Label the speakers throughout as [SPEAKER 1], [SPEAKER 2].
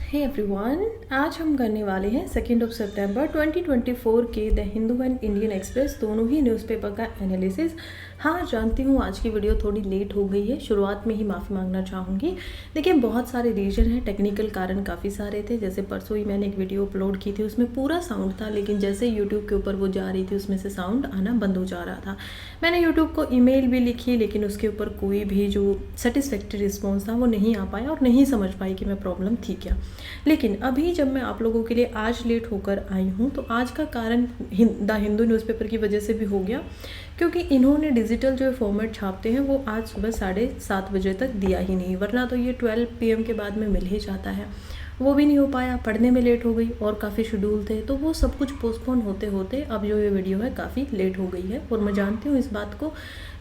[SPEAKER 1] Hey everyone, आज हम करने वाले हैं 2 सितंबर 2024 के the Hindu and Indian express दोनों ही न्यूज़पेपर का एनालिसिस। हाँ, जानती हूँ आज की वीडियो थोड़ी लेट हो गई है, शुरुआत में ही माफ़ी मांगना चाहूँगी। देखिए, बहुत सारे रीजन हैं, टेक्निकल कारण काफ़ी सारे थे। जैसे परसों ही मैंने एक वीडियो अपलोड की थी, उसमें पूरा साउंड था, लेकिन जैसे यूट्यूब के ऊपर वो जा रही थी उसमें से साउंड आना बंद हो जा रहा था। मैंने यूट्यूब को ईमेल भी लिखी, लेकिन उसके ऊपर कोई भी जो सेटिस्फैक्ट्री रिस्पॉन्स था वो नहीं आ पाया और नहीं समझ पाई कि मैं प्रॉब्लम थी क्या। लेकिन अभी जब मैं आप लोगों के लिए आज लेट होकर आई हूँ, तो आज का कारण द हिंदू न्यूज़पेपर की वजह से भी हो गया, क्योंकि इन्होंने डिजिटल जो फॉर्मेट छापते हैं वो आज सुबह 7:30 बजे तक दिया ही नहीं, वरना तो ये 12 PM के बाद में मिल ही जाता है। वो भी नहीं हो पाया, पढ़ने में लेट हो गई और काफ़ी शेड्यूल थे, तो वो सब कुछ पोस्टपोन होते होते अब जो ये वीडियो है काफ़ी लेट हो गई है और मैं जानती हूँ इस बात को।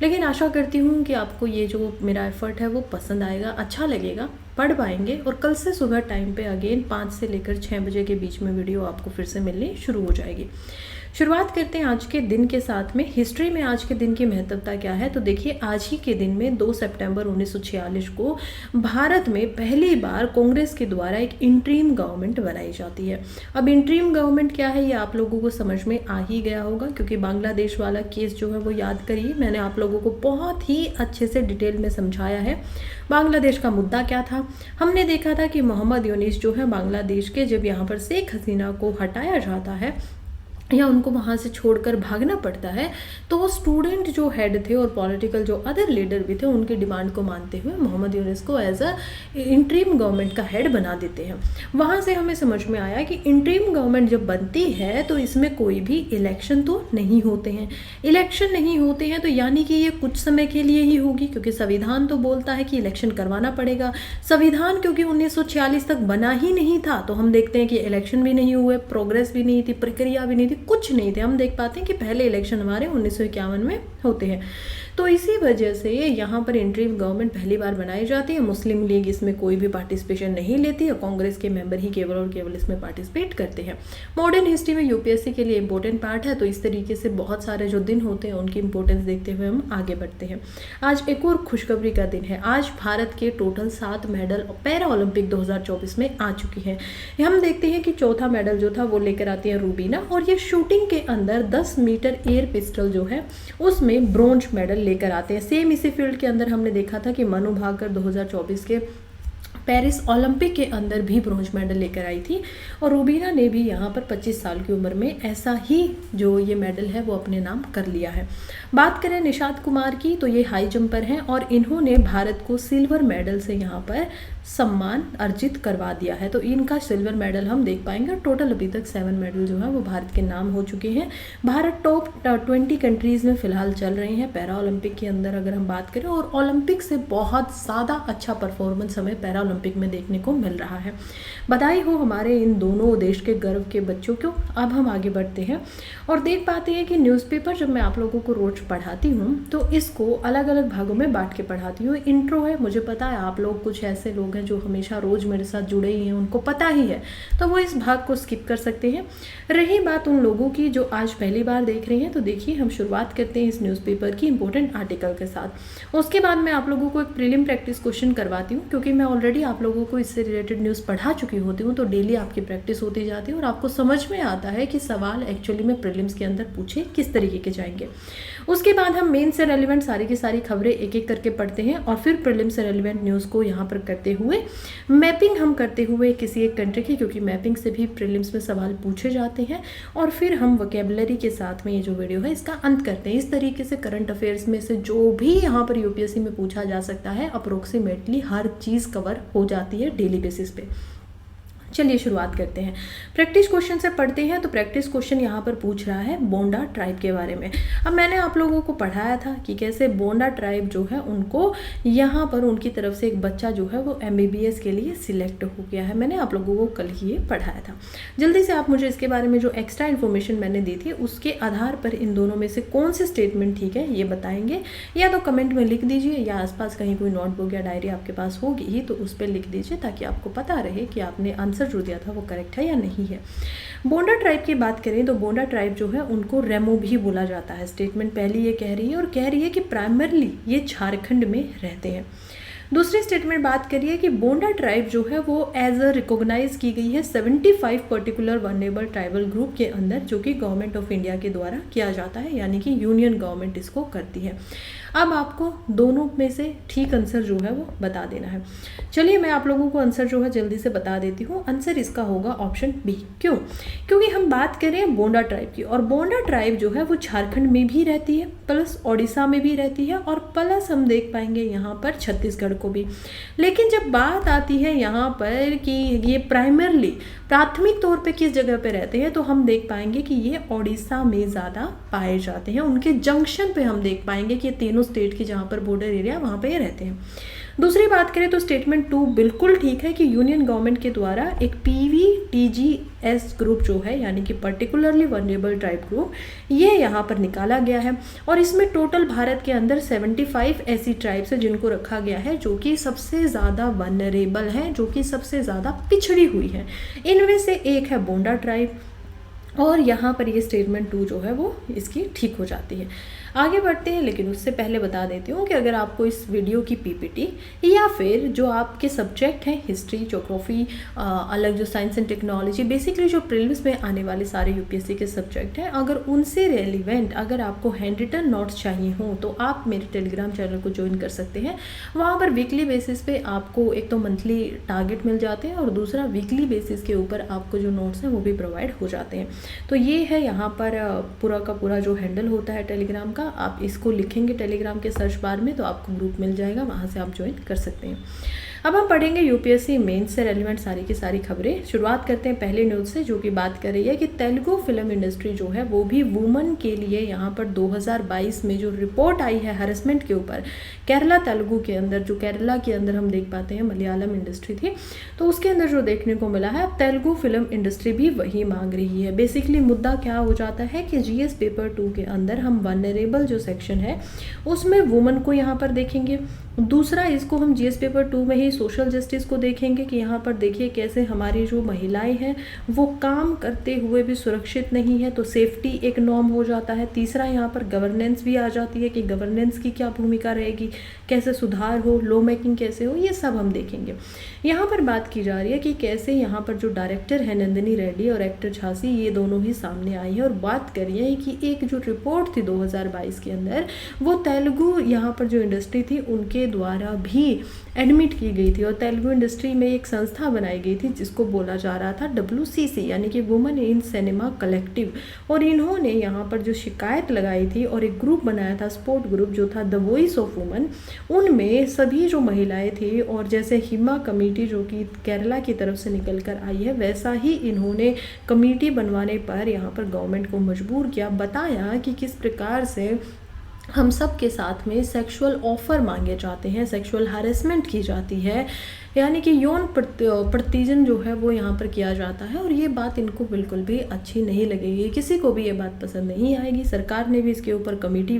[SPEAKER 1] लेकिन आशा करती हूँ कि आपको ये जो मेरा एफर्ट है वो पसंद आएगा, अच्छा लगेगा, पढ़ पाएंगे और कल से सुबह टाइम पे अगेन 5 से लेकर 6 बजे के बीच में वीडियो आपको फिर से मिलनी शुरू हो जाएगी। शुरुआत करते हैं आज के दिन के साथ में। हिस्ट्री में आज के दिन की महत्वता क्या है, तो देखिए, आज ही के दिन में 2 सितंबर 1946 को भारत में पहली बार कांग्रेस के द्वारा एक इंटरिम गवर्नमेंट बनाई जाती है। अब इंटरिम गवर्नमेंट क्या है ये आप लोगों को समझ में आ ही गया होगा, क्योंकि बांग्लादेश वाला केस जो है वो याद करिए, मैंने आप लोगों को बहुत ही अच्छे से डिटेल में समझाया है। बांग्लादेश का मुद्दा क्या था, हमने देखा था कि मोहम्मद यूनिस जो है बांग्लादेश के, जब यहाँ पर शेख हसीना को हटाया जाता है या उनको वहाँ से छोड़कर भागना पड़ता है, तो वो स्टूडेंट जो हेड थे और पॉलिटिकल जो अदर लीडर भी थे उनकी डिमांड को मानते हुए मोहम्मद यूनिस को एज अ इंटरिम गवर्नमेंट का हेड बना देते हैं। वहाँ से हमें समझ में आया कि इंटरिम गवर्नमेंट जब बनती है तो इसमें कोई भी इलेक्शन तो नहीं होते हैं। इलेक्शन नहीं होते हैं तो यानी कि ये कुछ समय के लिए ही होगी, क्योंकि संविधान तो बोलता है कि इलेक्शन करवाना पड़ेगा। संविधान क्योंकि 1946 तक बना ही नहीं था, तो हम देखते हैं कि इलेक्शन भी नहीं हुए, प्रोग्रेस भी नहीं थी, प्रक्रिया भी नहीं थी, कुछ नहीं थे। हम देख पाते हैं कि पहले इलेक्शन हमारे 1951 में होते हैं। तो इसी वजह से यहाँ पर इंटरिम गवर्नमेंट पहली बार बनाई जाती है। मुस्लिम लीग इसमें कोई भी पार्टिसिपेशन नहीं लेती है, कांग्रेस के मेंबर ही केवल और केवल इसमें पार्टिसिपेट करते हैं। मॉडर्न हिस्ट्री में यूपीएससी के लिए इंपॉर्टेंट पार्ट है, तो इस तरीके से बहुत सारे जो दिन होते हैं उनकी इंपॉर्टेंस देखते हुए हम आगे बढ़ते हैं। आज एक और खुशखबरी का दिन है। आज भारत के टोटल 7 मेडल पैरा ओलंपिक 2024 में आ चुकी हैं। हम देखते हैं कि चौथा मेडल जो था वो लेकर आती है रूबीना, और ये शूटिंग के अंदर 10 मीटर एयर पिस्टल जो है उसमें ब्रॉन्ज मेडल लेकर आते हैं। सेम इसी फील्ड के अंदर हमने देखा था कि मनु भाकर 2024 के पेरिस ओलंपिक के अंदर भी ब्रॉन्ज मेडल लेकर आई थी, और रूबीना ने भी यहाँ पर 25 साल की उम्र में ऐसा ही जो ये मेडल है वो अपने नाम कर लिया है। बात करें निशात कुमार की, तो ये हाई जंपर हैं और इन्होंने भारत को सिल्वर मेडल से यहाँ पर सम्मान अर्जित करवा दिया है। तो इनका सिल्वर मेडल हम देख पाएंगे। टोटल अभी तक 7 मेडल जो है वो भारत के नाम हो चुके हैं। भारत टॉप 20 कंट्रीज़ में फिलहाल चल रहे हैं पैरा ओलंपिक के अंदर अगर हम बात करें, और ओलंपिक से बहुत ज़्यादा अच्छा परफॉर्मेंस हमें पैरा ओलंपिक में देखने को मिल रहा है। बधाई हो हमारे इन दोनों देश के गर्व के बच्चों को। अब हम आगे बढ़ते हैं और देख पाते हैं कि न्यूज़पेपर जब मैं आप लोगों को रोज पढ़ाती हूँ तो इसको अलग अलग भागों में बांट के पढ़ाती हूँ। इंट्रो है, मुझे पता है आप लोग कुछ ऐसे लोग हैं जो हमेशा रोज मेरे साथ जुड़े ही हैं, उनको पता ही है, तो वो इस भाग को स्किप कर सकते हैं। रही बात उन लोगों की जो आज पहली बार देख रहे हैं, तो देखिए, हम शुरुआत करते हैं इस न्यूज़पेपर की इंपॉर्टेंट आर्टिकल के साथ। उसके बाद मैं आप लोगों को एक प्रीलिम प्रैक्टिस क्वेश्चन करवाती हूँ, क्योंकि मैं ऑलरेडी आप लोगों को इससे रिलेटेड न्यूज़ पढ़ा चुकी होती हूँ, तो डेली आपकी प्रैक्टिस होती जाती है और आपको समझ में आता है कि सवाल एक्चुअली में प्रीलिम्स के अंदर पूछे किस तरीके के जाएंगे। उसके बाद हम मेन से रेलिवेंट सारी की सारी खबरें एक एक करके पढ़ते हैं, और फिर प्रीलिम से रेलिवेंट न्यूज़ को यहाँ पर करते हुए मैपिंग हम करते हुए किसी एक कंट्री की, क्योंकि मैपिंग से भी प्रीलिम्स में सवाल पूछे जाते हैं, और फिर हम वोकैबुलरी के साथ में ये जो वीडियो है इसका अंत करते हैं। इस तरीके से करंट अफेयर्स में से जो भी यहाँ पर यूपीएससी में पूछा जा सकता है, अप्रोक्सीमेटली हर चीज़ कवर हो जाती है डेली बेसिस पे। चलिए शुरुआत करते हैं। प्रैक्टिस क्वेश्चन से पढ़ते हैं। तो प्रैक्टिस क्वेश्चन यहाँ पर पूछ रहा है बोंडा ट्राइब के बारे में। अब मैंने आप लोगों को पढ़ाया था कि कैसे बोंडा ट्राइब जो है उनको यहाँ पर उनकी तरफ से एक बच्चा जो है वो MBBS के लिए सिलेक्ट हो गया है। मैंने आप लोगों को कल ही ये पढ़ाया था। जल्दी से आप मुझे इसके बारे में जो एक्स्ट्रा इन्फॉर्मेशन मैंने दी थी उसके आधार पर इन दोनों में से कौन से स्टेटमेंट ठीक है ये बताएंगे, या तो कमेंट में लिख दीजिए, या आसपास कहीं कोई नोटबुक या डायरी आपके पास होगी ही तो उस पर लिख दीजिए, ताकि आपको पता रहे कि आपने आंसर जो दिया था वो करेक्ट है या नहीं है। बोंडा ट्राइब की बात करें तो बोंडा ट्राइब जो है उनको रेमो भी बोला जाता है। स्टेटमेंट पहली ये कह रही है, और कह रही है कि प्राइमरली ये झारखंड में रहते हैं। दूसरी स्टेटमेंट बात करिए कि बोंडा ट्राइब जो है वो एज अ रिकॉग्नाइज की गई है 75 पर्टिकुलर वनरेबल ट्राइबल ग्रुप के अंदर, जो कि गवर्नमेंट ऑफ इंडिया के द्वारा किया जाता है, यानी कि यूनियन गवर्नमेंट इसको करती है। अब आपको दोनों में से ठीक आंसर जो है वो बता देना है। चलिए मैं आप लोगों को आंसर जो है जल्दी से बता देती हूँ। आंसर इसका होगा ऑप्शन बी। क्यों? क्योंकि हम बात करें बोंडा ट्राइब की, और बोंडा ट्राइब जो है वो झारखंड में भी रहती है, प्लस ओडिशा में भी रहती है, और प्लस हम देख पाएंगे यहाँ पर छत्तीसगढ़ को भी। लेकिन जब बात आती है यहाँ पर कि ये प्राइमरली प्राथमिक तौर पे किस जगह पे रहते हैं, तो हम देख पाएंगे कि ये ओडिशा में ज़्यादा पाए जाते हैं। उनके जंक्शन पे हम देख पाएंगे कि ये तीनों स्टेट की जहाँ पर बॉर्डर एरिया वहाँ पे ये रहते हैं। दूसरी बात करें तो स्टेटमेंट 2 बिल्कुल ठीक है कि यूनियन गवर्नमेंट के द्वारा एक PVTGS ग्रुप जो है, यानी कि पर्टिकुलरली वनरेबल ट्राइब ग्रुप, ये यहाँ पर निकाला गया है। और इसमें टोटल भारत के अंदर 75 ऐसी ट्राइब्स है जिनको रखा गया है जो कि सबसे ज़्यादा वनरेबल हैं, जो कि सबसे ज़्यादा पिछड़ी हुई है। इनमें से एक है बोंडा ट्राइब, और यहाँ पर ये स्टेटमेंट 2 जो है वो इसकी ठीक हो जाती है। आगे बढ़ते हैं, लेकिन उससे पहले बता देती हूँ कि अगर आपको इस वीडियो की PPT या फिर जो आपके सब्जेक्ट हैं हिस्ट्री, ज्योग्राफी, अलग जो साइंस एंड टेक्नोलॉजी, बेसिकली जो प्रीलिम्स में आने वाले सारे UPSC के सब्जेक्ट हैं, अगर उनसे रेलिवेंट अगर आपको हैंड रिटन नोट्स चाहिए हों तो आप मेरे टेलीग्राम चैनल को ज्वाइन कर सकते हैं। वहाँ पर वीकली बेसिस पे आपको एक तो मंथली टारगेट मिल जाते हैं, और दूसरा वीकली बेसिस के ऊपर आपको जो नोट्स हैं वो भी प्रोवाइड हो जाते हैं। तो ये है यहाँ पर पूरा का पूरा जो हैंडल होता है टेलीग्राम का। आप इसको लिखेंगे टेलीग्राम के सर्च बार में तो आपको ग्रुप मिल जाएगा, वहाँ से आप ज्वाइन कर सकते हैं। अब हम पढ़ेंगे UPSC मेंस से रेलिवेंट सारी की सारी खबरें। शुरुआत करते हैं पहले न्यूज़ से, जो कि बात कर रही है कि तेलुगु फिल्म इंडस्ट्री जो है वो भी वुमन के लिए यहाँ पर 2022 में जो रिपोर्ट आई है हरेसमेंट के ऊपर केरला तेलुगु के अंदर, जो केरला के अंदर हम देख पाते हैं मलयालम इंडस्ट्री थी, तो उसके अंदर जो देखने को मिला है, अब तेलुगु फिल्म इंडस्ट्री भी वही मांग रही है। बेसिकली मुद्दा क्या हो जाता है कि GS पेपर 2 के अंदर हम वनरेबल जो सेक्शन है उसमें वुमन को यहाँ पर देखेंगे। दूसरा, इसको हम GS पेपर 2 में ही सोशल जस्टिस को देखेंगे कि यहाँ पर देखिए कैसे हमारी जो महिलाएं हैं वो काम करते हुए भी सुरक्षित नहीं है, तो सेफ्टी एक नॉर्म हो जाता है। तीसरा, यहाँ पर गवर्नेंस भी आ जाती है कि गवर्नेंस की क्या भूमिका रहेगी, कैसे सुधार हो, लॉ मेकिंग कैसे हो, ये सब हम देखेंगे। यहाँ पर बात की जा रही है कि कैसे यहाँ पर जो डायरेक्टर है नंदिनी रेड्डी और एक्टर झांसी, ये दोनों ही सामने आई है और बात कर रही है कि एक जो रिपोर्ट थी 2022 के अंदर, वो तेलुगु यहाँ पर जो इंडस्ट्री थी उनके द्वारा भी एडमिट की गई थी। और तेलुगु इंडस्ट्री में एक संस्था बनाई गई थी जिसको बोला जा रहा था WCC, यानी कि वुमेन इन सिनेमा कलेक्टिव, और इन्होंने यहाँ पर जो शिकायत लगाई थी और एक ग्रुप बनाया था, सपोर्ट ग्रुप जो था द वॉइस ऑफ वुमेन, उनमें सभी जो महिलाएं थी, और जैसे हिमा कमेटी जो कि केरला की तरफ से निकल कर आई है, वैसा ही इन्होंने कमेटी बनवाने पर यहाँ पर गवर्नमेंट को मजबूर किया, बताया कि किस प्रकार से हम सब के साथ में सेक्सुअल ऑफर मांगे जाते हैं, सेक्सुअल हैरेसमेंट की जाती है, यानी कि यौन प्रतिजन जो है वो यहाँ पर किया जाता है। और ये बात इनको बिल्कुल भी अच्छी नहीं लगेगी, किसी को भी ये बात पसंद नहीं आएगी। सरकार ने भी इसके ऊपर कमेटी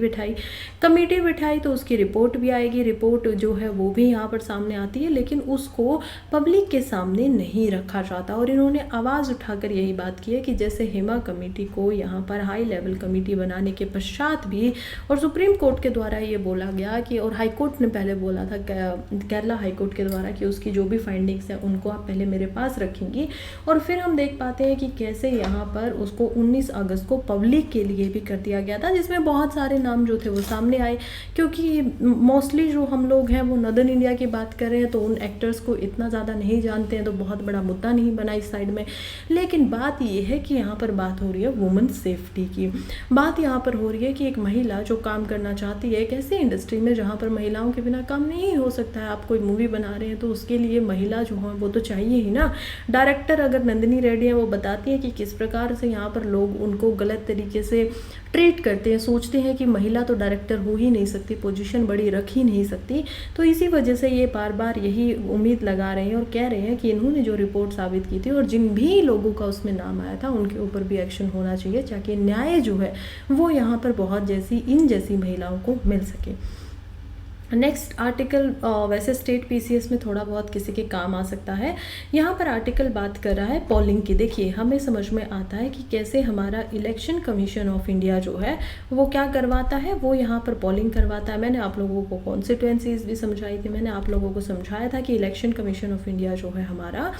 [SPEAKER 1] बिठाई तो उसकी रिपोर्ट भी आएगी। रिपोर्ट जो है वो भी यहाँ पर सामने आती है, लेकिन उसको पब्लिक के सामने नहीं रखा जाता। और इन्होंने आवाज़ उठाकर यही बात की है कि जैसे हिमा कमेटी को यहाँ पर हाई लेवल कमेटी बनाने के पश्चात भी, और सुप्रीम कोर्ट के द्वारा ये बोला गया कि, और हाई कोर्ट ने पहले बोला था केरला हाई कोर्ट के द्वारा कि की जो भी फाइंडिंग्स है उनको आप पहले मेरे पास रखेंगी। और फिर हम देख पाते हैं कि कैसे यहाँ पर उसको 19 अगस्त को पब्लिक के लिए भी कर दिया गया था, जिसमें बहुत सारे नाम जो थे वो सामने आए। क्योंकि मोस्टली जो हम लोग हैं वो नॉर्दर्न इंडिया की बात कर रहे हैं, तो उन एक्टर्स को इतना ज़्यादा नहीं जानते हैं, तो बहुत बड़ा मुद्दा नहीं बना इस साइड में। लेकिन बात ये है कि यहाँ पर बात हो रही है वुमेन सेफ्टी की। बात यहाँ पर हो रही है कि एक महिला जो काम करना चाहती है एक ऐसी इंडस्ट्री में जहाँ पर महिलाओं के बिना काम नहीं हो सकता है। आप कोई मूवी बना रहे हैं तो उसके लिए महिला जो है वो तो चाहिए ही ना। डायरेक्टर अगर नंदिनी रेड्डी है वो बताती है कि किस प्रकार से यहाँ पर लोग उनको गलत तरीके से ट्रीट करते हैं, सोचते हैं कि महिला तो डायरेक्टर हो ही नहीं सकती, पोजीशन बड़ी रख ही नहीं सकती। तो इसी वजह से ये बार बार यही उम्मीद लगा रहे हैं और कह रहे हैं कि इन्होंने जो रिपोर्ट साबित की थी और जिन भी लोगों का उसमें नाम आया था उनके ऊपर भी एक्शन होना चाहिए, ताकि न्याय जो है वो यहाँ पर बहुत इन जैसी महिलाओं को मिल सके। नेक्स्ट आर्टिकल वैसे स्टेट पीसीएस में थोड़ा बहुत किसी के काम आ सकता है। यहाँ पर आर्टिकल बात कर रहा है पोलिंग की। देखिए हमें समझ में आता है कि कैसे हमारा इलेक्शन कमीशन ऑफ इंडिया जो है वो क्या करवाता है, वो यहाँ पर पोलिंग करवाता है। मैंने आप लोगों को कॉन्स्टिट्यूएंसीज भी समझाई थी, मैंने आप लोगों को समझाया था कि इलेक्शन कमीशन ऑफ इंडिया जो है हमारा,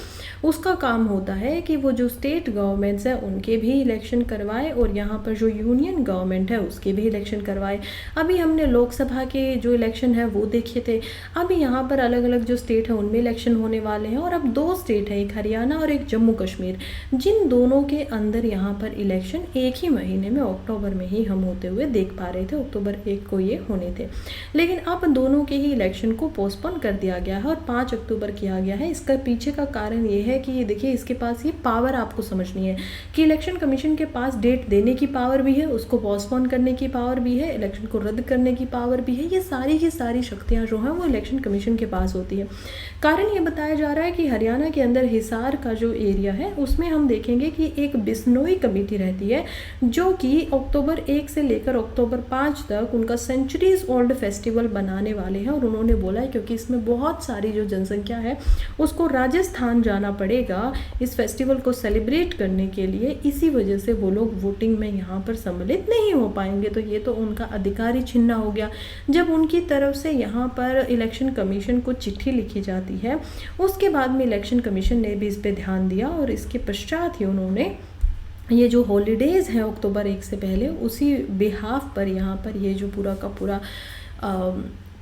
[SPEAKER 1] उसका काम होता है कि वो जो स्टेट गवर्नमेंट्स हैं उनके भी इलेक्शन करवाए और यहाँ पर जो यूनियन गवर्नमेंट है उसके भी इलेक्शन करवाए। अभी हमने लोकसभा के जो इलेक्शन है वो देखे थे। अभी यहाँ पर अलग अलग जो स्टेट है उनमें इलेक्शन होने वाले हैं और अब 2 स्टेट है, एक हरियाणा और एक जम्मू कश्मीर, जिन दोनों के अंदर यहाँ पर इलेक्शन एक ही महीने में अक्टूबर में ही हम होते हुए देख पा रहे थे। अक्टूबर 1 को ये होने थे, लेकिन अब दोनों के ही इलेक्शन को पोस्टपोन कर दिया गया है और 5 अक्टूबर किया गया है। इसका पीछे का कारण ये है कि ये देखिए इसके पास ये पावर आपको समझनी है कि इलेक्शन कमीशन के पास डेट देने की पावर भी है, उसको पोस्टपोन करने की पावर भी है, इलेक्शन को रद्द करने की पावर भी है। ये सारी की सारी शक्तियां जो हैं वो इलेक्शन कमीशन के पास होती है। कारण ये बताया जा रहा है कि हरियाणा के अंदर हिसार का जो एरिया है उसमें हम देखेंगे कि एक बिश्नोई कमेटी रहती है जो कि अक्टूबर 1 से लेकर अक्टूबर 5 तक उनका सेंचुरीज ओल्ड फेस्टिवल बनाने वाले हैं। और उन्होंने बोला है क्योंकि इसमें बहुत सारी जो जनसंख्या है उसको राजस्थान जाना पड़ेगा इस फेस्टिवल को सेलिब्रेट करने के लिए, इसी वजह से वो लोग वोटिंग में यहाँ पर सम्मिलित नहीं हो पाएंगे। तो ये तो उनका अधिकार ही छिन्ना हो गया। जब उनकी तरफ से यहाँ पर इलेक्शन कमीशन को चिट्ठी लिखी जाती है, उसके बाद में इलेक्शन कमीशन ने भी इस पे ध्यान दिया और इसके पश्चात ही उन्होंने ये जो हॉलीडेज़ हैं अक्टूबर 1 से पहले, उसी बिहाफ पर यहाँ पर ये जो पूरा का पूरा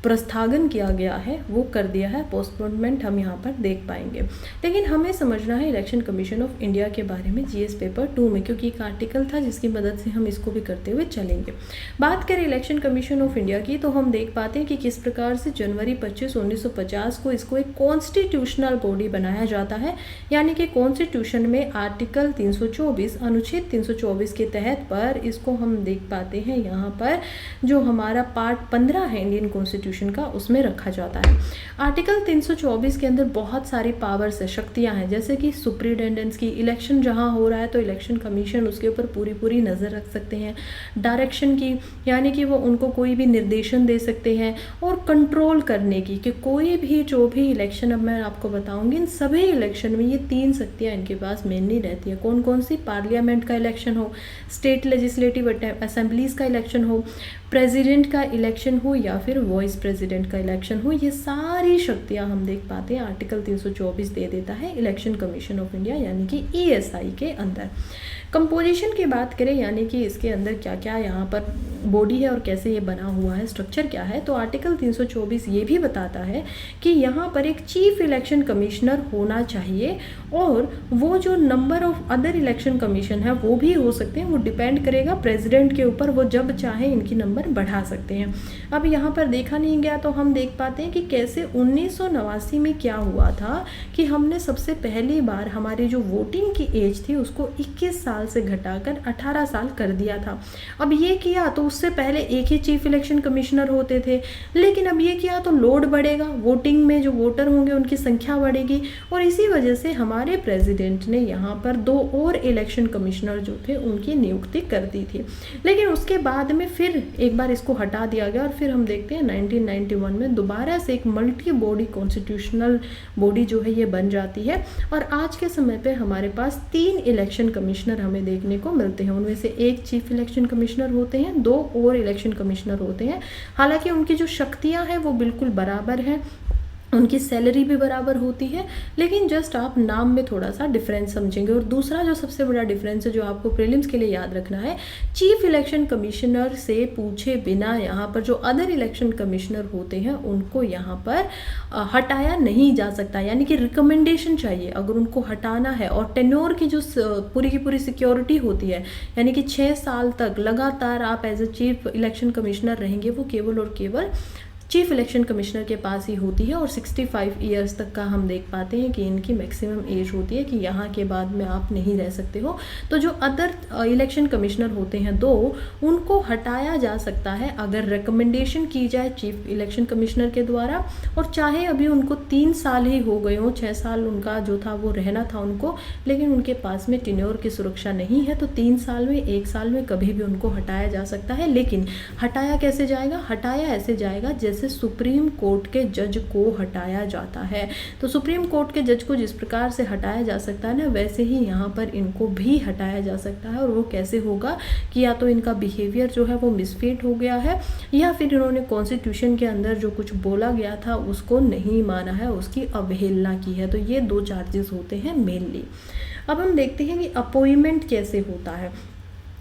[SPEAKER 1] प्रस्थागन किया गया है वो कर दिया है। पोस्टपोनमेंट हम यहाँ पर देख पाएंगे। लेकिन हमें समझना है इलेक्शन कमीशन ऑफ इंडिया के बारे में जीएस पेपर 2 में, क्योंकि एक आर्टिकल था जिसकी मदद से हम इसको भी करते हुए चलेंगे। बात करें इलेक्शन कमीशन ऑफ इंडिया की तो हम देख पाते हैं कि किस प्रकार से जनवरी 25, 1950 को इसको एक कॉन्स्टिट्यूशनल बॉडी बनाया जाता है। यानी कि कॉन्स्टिट्यूशन में आर्टिकल 324 अनुच्छेद 324 के तहत पर इसको हम देख पाते हैं यहाँ पर जो हमारा पार्ट 15 है इंडियन कॉन्स्टिट्यूशन का, उसमें रखा जाता है। आर्टिकल 324 के अंदर बहुत सारी पावर्स है, शक्तियां हैं, जैसे कि सुप्रीटेंडेंस की, इलेक्शन जहां हो रहा है तो इलेक्शन कमीशन उसके ऊपर पूरी नज़र रख सकते हैं। डायरेक्शन की, यानी कि वो उनको कोई भी निर्देशन दे सकते हैं। और कंट्रोल करने की कि कोई भी जो भी इलेक्शन, अब मैं आपको बताऊंगी, इन सभी इलेक्शन में ये 3 शक्तियाँ इनके पास मेनली रहती है। कौन कौन सी? पार्लियामेंट का इलेक्शन हो, स्टेट लेजिस्लेटिव असेंबलीज का इलेक्शन हो, प्रेसिडेंट का इलेक्शन हो या फिर वाइस प्रेसिडेंट का इलेक्शन हो, ये सारी शक्तियां हम देख पाते हैं आर्टिकल 324 दे देता है इलेक्शन कमीशन ऑफ इंडिया यानी कि ईएसआई के अंदर। कंपोजिशन की बात करें यानी कि इसके अंदर क्या क्या यहाँ पर बॉडी है और कैसे ये बना हुआ है, स्ट्रक्चर क्या है, तो आर्टिकल 324 ये भी बताता है कि यहाँ पर एक चीफ इलेक्शन कमिश्नर होना चाहिए और वो जो number of other election commission है वो भी हो सकते हैं, वो डिपेंड करेगा प्रेसिडेंट के ऊपर, वो जब चाहे इनकी नंबर बढ़ा सकते हैं। अब यहाँ पर देखा नहीं गया तो हम देख पाते हैं कि कैसे 1989 में क्या हुआ था कि हमने सबसे पहली बार हमारी जो वोटिंग की एज थी उसको 21 साल से घटाकर 18 साल कर दिया था। अब ये किया तो उससे पहले एक ही चीफ इलेक्शन कमिश्नर होते थे, लेकिन अब ये किया तो लोड बढ़ेगा, वोटिंग में जो वोटर होंगे उनकी संख्या बढ़ेगी और इसी वजह से हमारे प्रेसिडेंट ने यहाँ पर 2 और इलेक्शन कमिश्नर जो थे उनकी नियुक्ति कर दी थी। लेकिन उसके बाद में फिर एक बार इसको हटा दिया गया और फिर हम देखते हैं 1991 में दोबारा से एक मल्टी बॉडी कॉन्स्टिट्यूशनल बॉडी जो है ये बन जाती है और आज के समय पे हमारे पास 3 इलेक्शन कमिश्नर हमें देखने को मिलते हैं। उनमें से एक चीफ इलेक्शन कमिश्नर होते हैं, 2 और इलेक्शन कमिश्नर होते हैं। हालांकि उनकी जो शक्तियां हैं वो बिल्कुल बराबर हैं, उनकी सैलरी भी बराबर होती है, लेकिन जस्ट आप नाम में थोड़ा सा डिफरेंस समझेंगे। और दूसरा जो सबसे बड़ा डिफरेंस है जो आपको प्रीलिम्स के लिए याद रखना है, चीफ इलेक्शन कमिश्नर से पूछे बिना यहाँ पर जो अदर इलेक्शन कमिश्नर होते हैं उनको यहाँ पर हटाया नहीं जा सकता, यानी कि रिकमेंडेशन चाहिए अगर उनको हटाना है। और टेन्योर की जो पूरी की पूरी सिक्योरिटी होती है, यानी कि 6 साल तक लगातार आप as a chief election commissioner रहेंगे, वो केवल और केवल चीफ इलेक्शन कमिश्नर के पास ही होती है। और 65 ईयर्स तक का हम देख पाते हैं कि इनकी मैक्सिमम एज होती है कि यहाँ के बाद में आप नहीं रह सकते हो। तो जो अदर इलेक्शन कमिश्नर होते हैं 2, उनको हटाया जा सकता है अगर रिकमेंडेशन की जाए चीफ इलेक्शन कमिश्नर के द्वारा, और चाहे अभी उनको 3 साल ही हो गए हों, 6 साल उनका जो था वो रहना था उनको, लेकिन उनके पास में टेन्योर की सुरक्षा नहीं है, तो 3 साल में 1 साल में कभी भी उनको हटाया जा सकता है। लेकिन हटाया कैसे जाएगा? हटाया ऐसे जाएगा जैसे से सुप्रीम कोर्ट के जज को हटाया जाता है। तो सुप्रीम कोर्ट के जज को जिस प्रकार से हटाया जा सकता है ना, वैसे ही यहाँ पर इनको भी हटाया जा सकता है। और वो कैसे होगा कि या तो इनका बिहेवियर जो है वो मिसफिट हो गया है, या फिर इन्होंने कॉन्स्टिट्यूशन के अंदर जो कुछ बोला गया था उसको नहीं माना है, उसकी अवहेलना की है। तो ये 2 चार्जेस होते हैं मेनली। अब हम देखते हैं कि अपॉइंटमेंट कैसे होता है।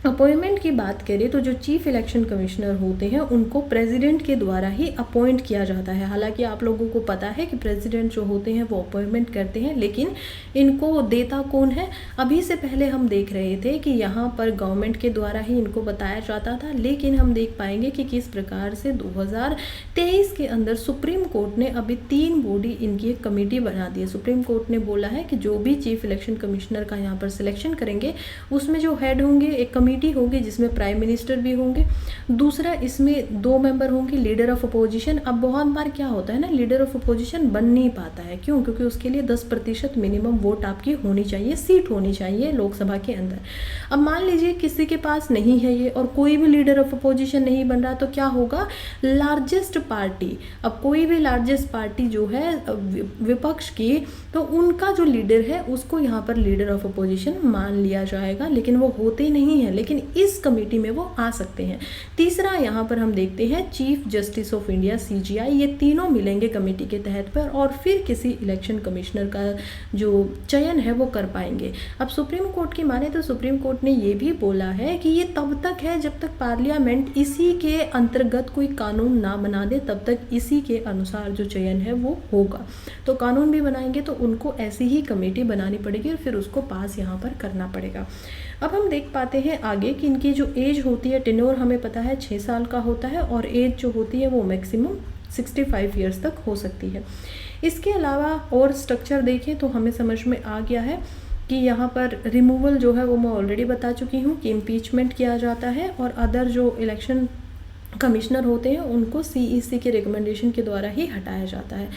[SPEAKER 1] अपॉइंटमेंट की बात करें तो जो चीफ इलेक्शन कमिश्नर होते हैं उनको प्रेसिडेंट के द्वारा ही अपॉइंट किया जाता है। हालांकि आप लोगों को पता है कि प्रेसिडेंट जो होते हैं वो अपॉइंटमेंट करते हैं, लेकिन इनको देता कौन है? अभी से पहले हम देख रहे थे कि यहाँ पर गवर्नमेंट के द्वारा ही इनको बताया जाता था, लेकिन हम देख पाएंगे कि किस प्रकार से 2023 के अंदर सुप्रीम कोर्ट ने अभी 3 बॉडी इनकी एक कमेटी बना दी है। सुप्रीम कोर्ट ने बोला है कि जो भी चीफ इलेक्शन कमिश्नर का यहाँ पर सिलेक्शन करेंगे उसमें जो हेड होंगे एक कमेटी होगी जिसमें प्राइम मिनिस्टर भी होंगे। दूसरा, इसमें 2 मेंबर होंगे लीडर ऑफ अपोजिशन। अब बहुत बार क्या होता है ना, लीडर ऑफ अपोजिशन बन नहीं पाता है। क्यों? क्योंकि उसके लिए 10% मिनिमम वोट आपकी होनी चाहिए, सीट होनी चाहिए लोकसभा के अंदर। अब मान लीजिए किसी के पास नहीं है ये और कोई भी लीडर ऑफ अपोजिशन नहीं बन रहा, तो क्या होगा? लार्जेस्ट पार्टी, अब कोई भी लार्जेस्ट पार्टी जो है विपक्ष की, तो उनका जो लीडर है उसको यहाँ पर लीडर ऑफ अपोजिशन मान लिया जाएगा। लेकिन वो होते नहीं है, लेकिन इस कमेटी में वो आ सकते हैं। तीसरा, यहाँ पर हम देखते हैं chief justice of India CJI, ये तीनों मिलेंगे कमेटी के तहत पर और फिर किसी इलेक्शन कमिश्नर का जो चयन है वो कर पाएंगे। अब सुप्रीम कोर्ट की माने तो सुप्रीम कोर्ट ने ये भी बोला है कि ये तब तक है जब तक पार्लियामेंट इसी के अंतर्गत कोई कानून ना बना दे, तब तक इसी के अनुसार जो चयन है वो होगा। तो कानून भी बनाएंगे तो उनको ऐसी ही कमेटी बनानी पड़ेगी और फिर उसको पास यहाँ पर करना पड़ेगा। अब हम देख पाते हैं आगे कि इनकी जो एज होती है, टेन्योर हमें पता है 6 साल का होता है और एज जो होती है वो मैक्सिमम 65 ईयर्स तक हो सकती है। इसके अलावा और स्ट्रक्चर देखें तो हमें समझ में आ गया है कि यहाँ पर रिमूवल जो है वो मैं ऑलरेडी बता चुकी हूँ कि इम्पीचमेंट किया जाता है और अदर जो इलेक्शन कमिश्नर होते हैं उनको CEC के रिकमेंडेशन के द्वारा ही हटाया जाता है।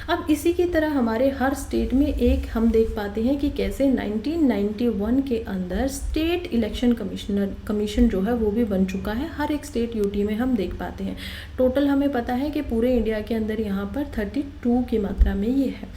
[SPEAKER 1] अब इसी की तरह हमारे हर स्टेट में एक हम देख पाते हैं कि कैसे 1991 के अंदर स्टेट इलेक्शन कमीशन जो है वो भी बन चुका है। हर एक स्टेट UT में हम देख पाते हैं। टोटल हमें पता है कि पूरे इंडिया के अंदर यहाँ पर 32 की मात्रा में ये है।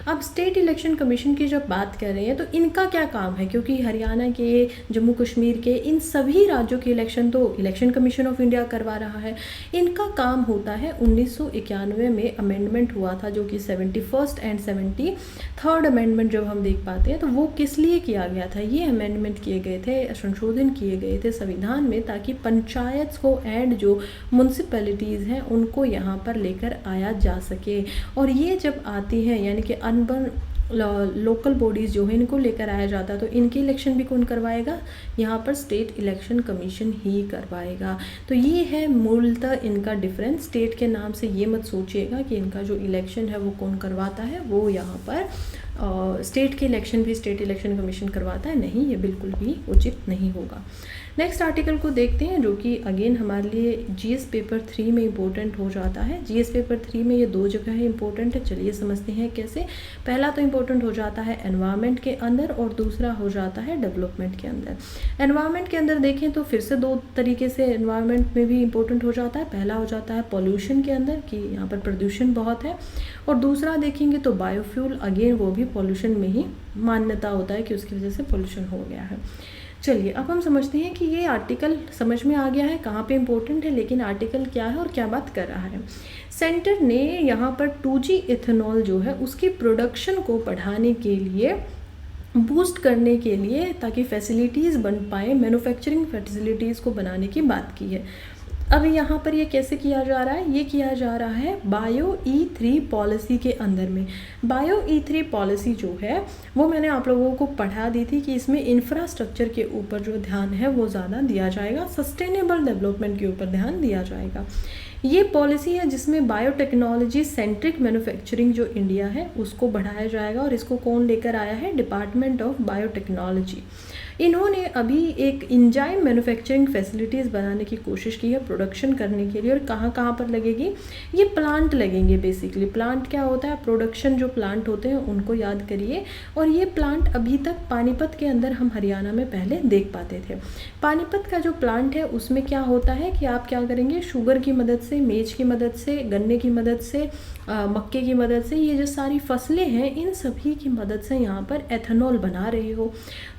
[SPEAKER 1] अब स्टेट इलेक्शन कमीशन की जब बात कर रहे हैं तो इनका क्या काम है, क्योंकि हरियाणा के, जम्मू कश्मीर के, इन सभी राज्यों के इलेक्शन तो इलेक्शन कमीशन ऑफ इंडिया करवा रहा है। इनका काम होता है 1991 में अमेंडमेंट हुआ था, जो कि 71st एंड 73rd अमेंडमेंट जब हम देख पाते हैं तो वो किस लिए किया गया था? ये अमेंडमेंट किए गए थे, संशोधन किए गए थे संविधान में, ताकि पंचायत को एंड जो म्यूनसिपैलिटीज़ हैं उनको यहाँ पर लेकर आया जा सके। और ये जब आती है यानी कि अनबन लोकल बॉडीज़ जो है इनको लेकर आया जाता है, तो इनके इलेक्शन भी कौन करवाएगा? यहाँ पर स्टेट इलेक्शन कमीशन ही करवाएगा। तो ये है मूलतः इनका डिफरेंस। स्टेट के नाम से ये मत सोचिएगा कि इनका जो इलेक्शन है वो कौन करवाता है, वो यहाँ पर स्टेट के इलेक्शन भी स्टेट इलेक्शन कमीशन करवाता है। नहीं, ये बिल्कुल भी उचित नहीं होगा। नेक्स्ट आर्टिकल को देखते हैं, जो कि अगेन हमारे लिए GS पेपर 3 में इम्पोर्टेंट हो जाता है। GS पेपर 3 में ये 2 जगह है इम्पोर्टेंट है। चलिए समझते हैं कैसे। पहला तो इम्पोर्टेंट हो जाता है एनवायरनमेंट के अंदर और दूसरा हो जाता है डेवलपमेंट के अंदर। एनवायरनमेंट के अंदर देखें तो फिर से 2 तरीके से एनवायरनमेंट में भी इम्पोर्टेंट हो जाता है। पहला हो जाता है पॉल्यूशन के अंदर कि यहाँ पर प्रदूषण बहुत है, और दूसरा देखेंगे तो बायोफ्यूल, अगेन वो भी पॉल्यूशन में ही मान्यता होता है कि उसकी वजह से पॉल्यूशन हो गया है। चलिए अब हम समझते हैं कि ये आर्टिकल समझ में आ गया है कहाँ पे इम्पोर्टेंट है, लेकिन आर्टिकल क्या है और क्या बात कर रहा है। सेंटर ने यहाँ पर 2G इथेनॉल जो है उसकी प्रोडक्शन को बढ़ाने के लिए, बूस्ट करने के लिए, ताकि फैसिलिटीज़ बन पाए, मैन्युफैक्चरिंग फैसिलिटीज़ को बनाने की बात की है। अब यहाँ पर ये कैसे किया जा रहा है? ये किया जा रहा है बायो E3 पॉलिसी के अंदर में। बायो E3 पॉलिसी जो है वो मैंने आप लोगों को पढ़ा दी थी कि इसमें इंफ्रास्ट्रक्चर के ऊपर जो ध्यान है वो ज़्यादा दिया जाएगा, सस्टेनेबल डेवलपमेंट के ऊपर ध्यान दिया जाएगा। ये पॉलिसी है जिसमें बायोटेक्नोलॉजी सेंट्रिक मैन्युफैक्चरिंग जो इंडिया है उसको बढ़ाया जाएगा, और इसको कौन लेकर आया है? Department of biotechnology. इन्होंने अभी एक इंजाइम मैन्युफैक्चरिंग फैसिलिटीज़ बनाने की कोशिश की है प्रोडक्शन करने के लिए। और कहाँ कहाँ पर लगेगी? ये प्लांट लगेंगे बेसिकली। प्लांट क्या होता है? प्रोडक्शन जो प्लांट होते हैं उनको याद करिए। और ये प्लांट अभी तक पानीपत के अंदर हम हरियाणा में पहले देख पाते थे। पानीपत का जो प्लांट है उसमें क्या होता है कि आप क्या करेंगे, शुगर की मदद से, मेज की मदद से, गन्ने की मदद से, मक्के की मदद से, ये जो सारी फसलें हैं इन सभी की मदद से यहाँ पर एथेनॉल बना रहे हो।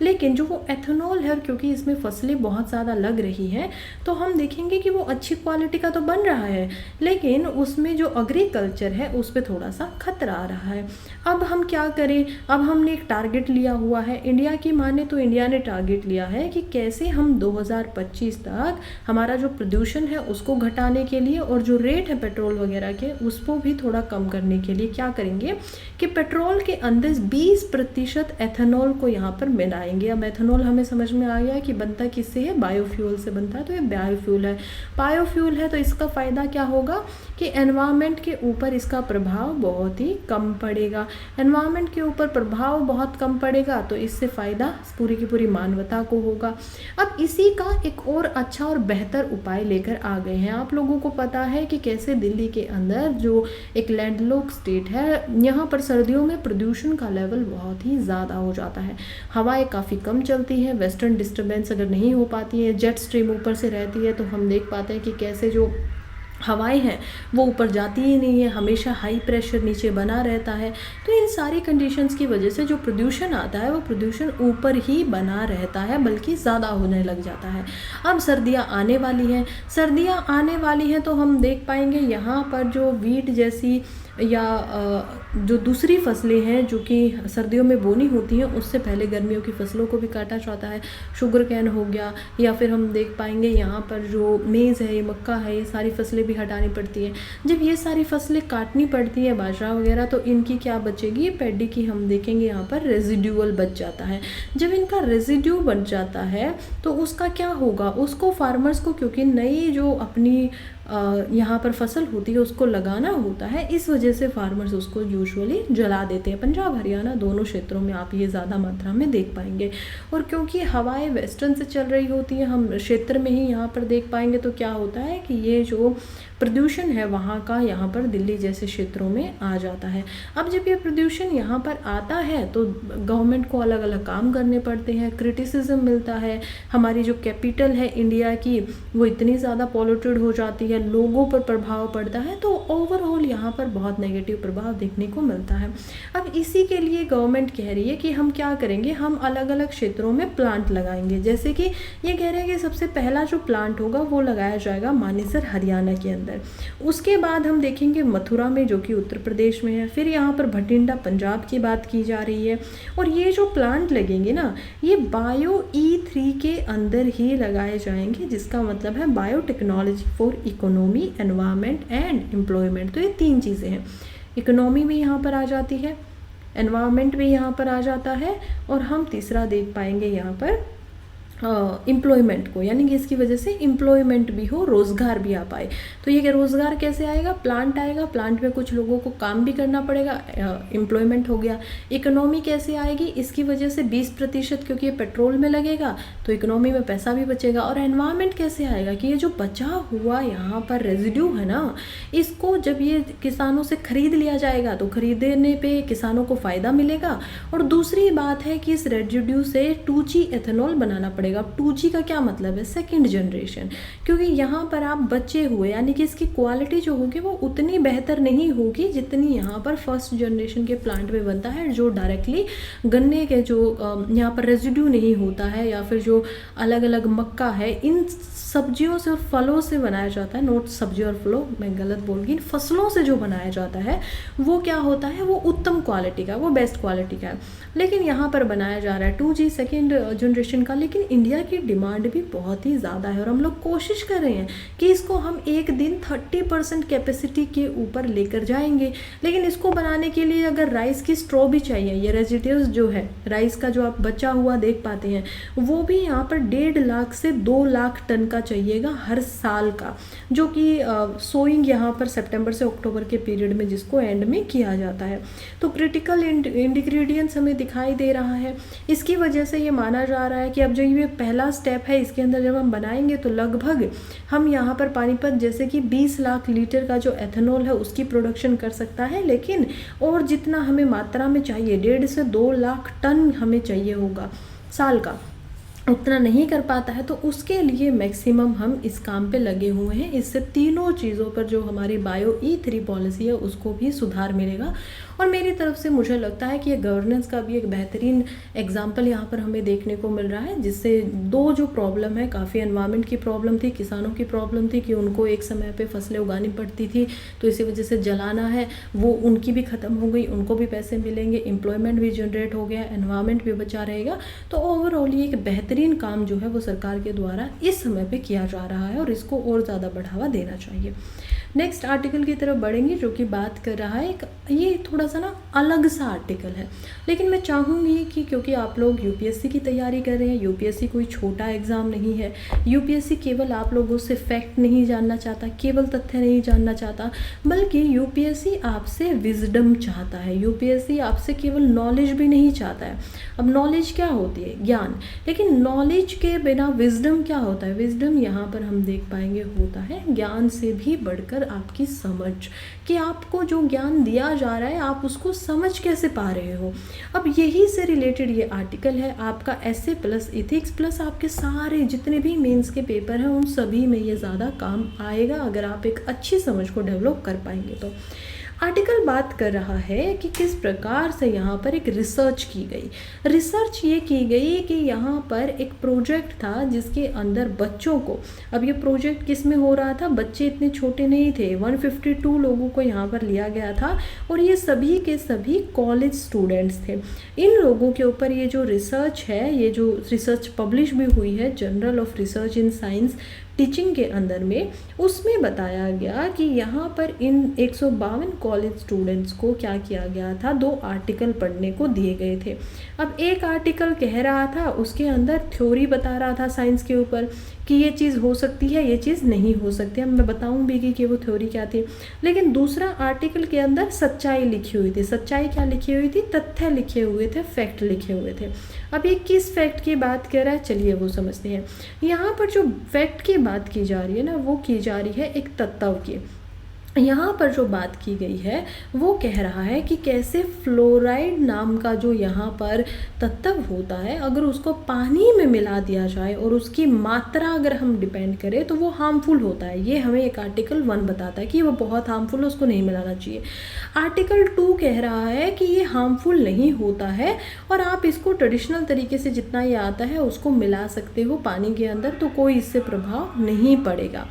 [SPEAKER 1] लेकिन जो वो एथेनॉल है, क्योंकि इसमें फसलें बहुत ज़्यादा लग रही हैं, तो हम देखेंगे कि वो अच्छी क्वालिटी का तो बन रहा है, लेकिन उसमें जो एग्रीकल्चर है उस पर थोड़ा सा खतरा आ रहा है। अब हम क्या करें? अब हमने एक टारगेट लिया हुआ है, इंडिया की माने तो इंडिया ने टारगेट लिया है कि कैसे हम 2025 तक हमारा जो प्रदूषण है उसको घटाने के लिए और जो रेट है पेट्रोल वगैरह के उसको भी थोड़ा कम करने के लिए क्या करेंगे कि पेट्रोल के अंदर 20% एथेनॉल को यहाँ पर मिलाएंगे। अब एथेनॉल हमें समझ में आ गया कि बनता किससे है? बायोफ्यूल से बनता है। तो ये बायोफ्यूल है, बायोफ्यूल है, तो इसका फ़ायदा क्या होगा कि एनवायरनमेंट के ऊपर इसका प्रभाव बहुत ही कम पड़ेगा। एनवायरनमेंट के ऊपर प्रभाव बहुत कम पड़ेगा तो इससे फ़ायदा पूरी की पूरी मानवता को होगा। अब इसी का एक और अच्छा और बेहतर उपाय लेकर आ गए हैं। आप लोगों को पता है कि कैसे दिल्ली के अंदर जो एक लैंडलॉक स्टेट है, यहाँ पर सर्दियों में प्रदूषण का लेवल बहुत ही ज़्यादा हो जाता है। हवाएं काफ़ी कम चलती हैं, वेस्टर्न डिस्टर्बेंस अगर नहीं हो पाती है, जेट स्ट्रीम ऊपर से रहती है, तो हम देख पाते हैं कि कैसे जो हवाएं हैं वो ऊपर जाती ही नहीं है, हमेशा हाई प्रेशर नीचे बना रहता है। तो इन सारी कंडीशंस की वजह से जो प्रदूषण आता है वो प्रदूषण ऊपर ही बना रहता है, बल्कि ज़्यादा होने लग जाता है। अब सर्दियाँ आने वाली हैं, सर्दियाँ आने वाली हैं तो हम देख पाएंगे यहाँ पर जो वीट जैसी या जो दूसरी फसलें हैं जो कि सर्दियों में बोनी होती हैं उससे पहले गर्मियों की फसलों को भी काटा जाता है। शुगर कैन हो गया, या फिर हम देख पाएंगे यहाँ पर जो मेज़ है, ये मक्का है, ये सारी फसलें भी हटानी पड़ती हैं। जब ये सारी फसलें काटनी पड़ती है, बाजरा वगैरह, तो इनकी क्या बचेगी? पैडी की हम देखेंगे यहाँ पर रेजिड्यूअल बच जाता है। जब इनका रेजिड्यू बच जाता है तो उसका क्या होगा? उसको फार्मर्स को, क्योंकि नई जो अपनी यहाँ पर फसल होती है उसको लगाना होता है, इस वजह से फार्मर्स उसको यूजुअली जला देते हैं। पंजाब हरियाणा दोनों क्षेत्रों में आप ये ज़्यादा मात्रा में देख पाएंगे। और क्योंकि हवाएं वेस्टर्न से चल रही होती हैं, हम क्षेत्र में ही यहाँ पर देख पाएंगे, तो क्या होता है कि ये जो प्रदूषण है वहाँ का यहाँ पर दिल्ली जैसे क्षेत्रों में आ जाता है। अब जब ये प्रदूषण यहाँ पर आता है तो गवर्नमेंट को अलग अलग काम करने पड़ते हैं, क्रिटिसिज्म मिलता है, हमारी जो कैपिटल है इंडिया की वो इतनी ज़्यादा पॉल्यूटेड हो जाती है, लोगों पर प्रभाव पड़ता है, तो ओवरऑल यहाँ पर बहुत नेगेटिव प्रभाव देखने को मिलता है। अब इसी के लिए गवर्नमेंट कह रही है कि हम क्या करेंगे, हम अलग अलग क्षेत्रों में प्लांट लगाएंगे। जैसे कि ये कह रहे हैं कि सबसे पहला जो प्लांट होगा वो लगाया जाएगा मानेसर हरियाणा के अंदर। उसके बाद हम देखेंगे मथुरा में जो कि उत्तर प्रदेश में है, फिर यहाँ पर भटिंडा पंजाब की बात की जा रही है। और ये जो प्लांट लगेंगे ना, ये बायो E3 के अंदर ही लगाए जाएंगे, जिसका मतलब है biotechnology for economy, environment and employment. तो ये तीन चीज़ें हैं, इकोनॉमी भी यहाँ पर आ जाती है, एनवायरनमेंट भी यहाँ पर आ जाता है, और हम तीसरा देख पाएंगे यहाँ पर एम्प्लॉयमेंट को, यानी कि इसकी वजह से एम्प्लॉयमेंट भी हो, रोज़गार भी आ पाए। तो ये रोज़गार कैसे आएगा? प्लांट आएगा, प्लांट में कुछ लोगों को काम भी करना पड़ेगा, एम्प्लॉयमेंट हो गया। इकोनॉमी कैसे आएगी? इसकी वजह से 20%, क्योंकि ये पेट्रोल में लगेगा तो इकोनॉमी में पैसा भी बचेगा। और एनवायरनमेंट कैसे आएगा कि ये जो बचा हुआ यहाँ पर रेजिड्यू है ना, इसको जब ये किसानों से खरीद लिया जाएगा तो खरीदने पे किसानों को फ़ायदा मिलेगा। और दूसरी बात है कि इस रेजिड्यू से 2G एथेनॉल बनाना पड़ेगा। 2G का क्या मतलब है? सेकंड जनरेशन, क्योंकि यहाँ पर आप बचे हुए, यानी कि इसकी क्वालिटी जो होगी वो उतनी बेहतर नहीं होगी जितनी यहाँ पर फर्स्ट जनरेशन के प्लांट में बनता है, जो डायरेक्टली गन्ने के जो यहाँ पर रेजिड्यू नहीं होता है, या फिर जो अलग अलग मक्का है, इन सब्जियों से और फलों से बनाया जाता है। नोट सब्जी और फलों, मैं गलत बोल गई, फसलों से जो बनाया जाता है वो क्या होता है? वो उत्तम क्वालिटी का, वो बेस्ट क्वालिटी का है। लेकिन यहाँ पर बनाया जा रहा है 2G सेकेंड जनरेशन का, लेकिन इंडिया की डिमांड भी बहुत ही ज़्यादा है और हम लोग कोशिश कर रहे हैं कि इसको हम एक दिन 30% कैपेसिटी के ऊपर लेकर जाएंगे। लेकिन इसको बनाने के लिए अगर राइस की स्ट्रॉ भी चाहिए, ये रेजिड्यूज जो है राइस का जो आप बचा हुआ देख पाते हैं, वो भी यहाँ पर 1.5 लाख से 2 लाख टन का चाहिएगा हर साल का, जो कि सोइंग यहाँ पर सितंबर से अक्टूबर के पीरियड में जिसको एंड में किया जाता है। तो क्रिटिकल इंग्रेडिएंट्स हमें दिखाई दे रहा है। इसकी वजह से ये माना जा रहा है कि अब जो ये पहला स्टेप है इसके अंदर जब हम बनाएंगे तो लगभग हम यहाँ पर पानीपत जैसे कि 20 लाख लीटर का जो एथेनॉल है उसकी प्रोडक्शन कर सकता है। लेकिन और जितना हमें मात्रा में चाहिए 1.5 से 2 लाख टन हमें चाहिए होगा साल का, उतना नहीं कर पाता है। तो उसके लिए मैक्सिमम हम इस काम पे लगे हुए हैं। इससे तीनों चीज़ों पर जो हमारी बायो E3 पॉलिसी है उसको भी सुधार मिलेगा। और मेरी तरफ से मुझे लगता है कि ये गवर्नेंस का भी एक बेहतरीन एग्जाम्पल यहाँ पर हमें देखने को मिल रहा है, जिससे दो जो प्रॉब्लम है, काफ़ी एनवायरनमेंट की प्रॉब्लम थी, किसानों की प्रॉब्लम थी कि उनको एक समय पे फसलें उगानी पड़ती थी, तो इसी वजह से जलाना है वो उनकी भी ख़त्म हो गई, उनको भी पैसे मिलेंगे, एम्प्लॉयमेंट भी जनरेट हो गया, एनवायरनमेंट भी बचा रहेगा। तो ओवरऑल ये एक बेहतरीन काम जो है वो सरकार के द्वारा इस समय पे किया जा रहा है और इसको और ज़्यादा बढ़ावा देना चाहिए। नेक्स्ट आर्टिकल की तरफ बढ़ेंगे जो कि बात कर रहा है, ये थोड़ा सा ना अलग सा आर्टिकल है, लेकिन मैं चाहूँगी कि क्योंकि आप लोग यूपीएससी की तैयारी कर रहे हैं, यूपीएससी कोई छोटा एग्ज़ाम नहीं है, यूपीएससी केवल आप लोगों से फैक्ट नहीं जानना चाहता, केवल तथ्य नहीं जानना चाहता, बल्कि यूपीएससी आपसे विजडम चाहता है, यूपीएससी आपसे केवल नॉलेज भी नहीं चाहता है। अब नॉलेज क्या होती है? ज्ञान। लेकिन नॉलेज के बिना विजडम क्या होता है? विजडम यहाँ पर हम देख पाएंगे होता है ज्ञान से भी बढ़कर आपकी समझ, कि आपको जो ज्ञान दिया जा रहा है आप उसको समझ कैसे पा रहे हो। अब यही से रिलेटेड ये आर्टिकल है, आपका एसए प्लस इथिक्स प्लस आपके सारे जितने भी मेंस के पेपर हैं उन सभी में ये ज़्यादा काम आएगा अगर आप एक अच्छी समझ को डेवलप कर पाएंगे। तो आर्टिकल बात कर रहा है कि किस प्रकार से यहाँ पर एक रिसर्च की गई। रिसर्च ये की गई कि यहाँ पर एक प्रोजेक्ट था जिसके अंदर बच्चों को, अब ये प्रोजेक्ट किस में हो रहा था, बच्चे इतने छोटे नहीं थे, 152 लोगों को यहाँ पर लिया गया था और ये सभी के सभी कॉलेज स्टूडेंट्स थे। इन लोगों के ऊपर ये जो रिसर्च है, ये जो रिसर्च पब्लिश भी हुई है journal of research in science teaching के अंदर में, उसमें बताया गया कि यहाँ पर इन 152 कॉलेज स्टूडेंट्स को क्या किया गया था, 2 आर्टिकल पढ़ने को दिए गए थे। अब एक आर्टिकल कह रहा था, उसके अंदर थ्योरी बता रहा था साइंस के ऊपर कि ये चीज़ हो सकती है, ये चीज़ नहीं हो सकती है, मैं बताऊँ भी कि वो थ्योरी क्या थी। लेकिन दूसरा आर्टिकल के अंदर सच्चाई लिखी हुई थी। सच्चाई क्या लिखी हुई थी? तथ्य लिखे हुए थे, फैक्ट लिखे हुए थे। अब ये किस फैक्ट की बात कर रहा है, चलिए वो समझते हैं। यहाँ पर जो फैक्ट की बात की जा रही है ना, वो की जा रही है एक तत्व की। यहाँ पर जो बात की गई है वो कह रहा है कि कैसे फ्लोराइड नाम का जो यहाँ पर तत्व होता है, अगर उसको पानी में मिला दिया जाए और उसकी मात्रा अगर हम डिपेंड करें तो वो हार्मफुल होता है। ये हमें एक आर्टिकल 1 बताता है कि वो बहुत हार्मफुल है, उसको नहीं मिलाना चाहिए। आर्टिकल 2 कह रहा है कि ये हार्मफुल नहीं होता है और आप इसको ट्रेडिशनल तरीके से जितना ये आता है उसको मिला सकते हो पानी के अंदर, तो कोई इससे प्रभाव नहीं पड़ेगा।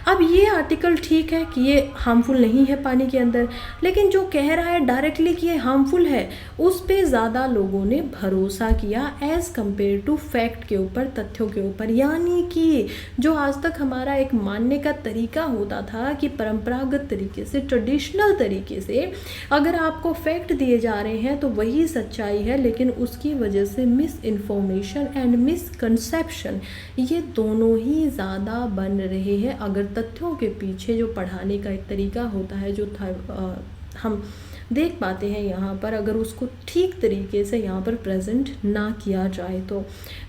[SPEAKER 1] अब ये आर्टिकल ठीक है कि ये हार्मफुल नहीं है पानी के अंदर, लेकिन जो कह रहा है डायरेक्टली कि ये हार्मफुल है उस पे ज़्यादा लोगों ने भरोसा किया एज़ कम्पेयर टू फैक्ट के ऊपर, तथ्यों के ऊपर। यानी कि जो आज तक हमारा एक मानने का तरीका होता था कि परंपरागत तरीके से, ट्रेडिशनल तरीके से अगर आपको फैक्ट दिए जा रहे हैं तो वही सच्चाई है, लेकिन उसकी वजह से मिस इन्फॉर्मेशन एंड मिसकंसेप्शन ये दोनों ही ज़्यादा बन रहे हैं। अगर तथ्यों के पीछे जो पढ़ाने का एक तरीका होता है जो हम देख पाते हैं यहाँ पर, अगर उसको ठीक तरीके से यहाँ पर प्रेजेंट ना किया जाए तो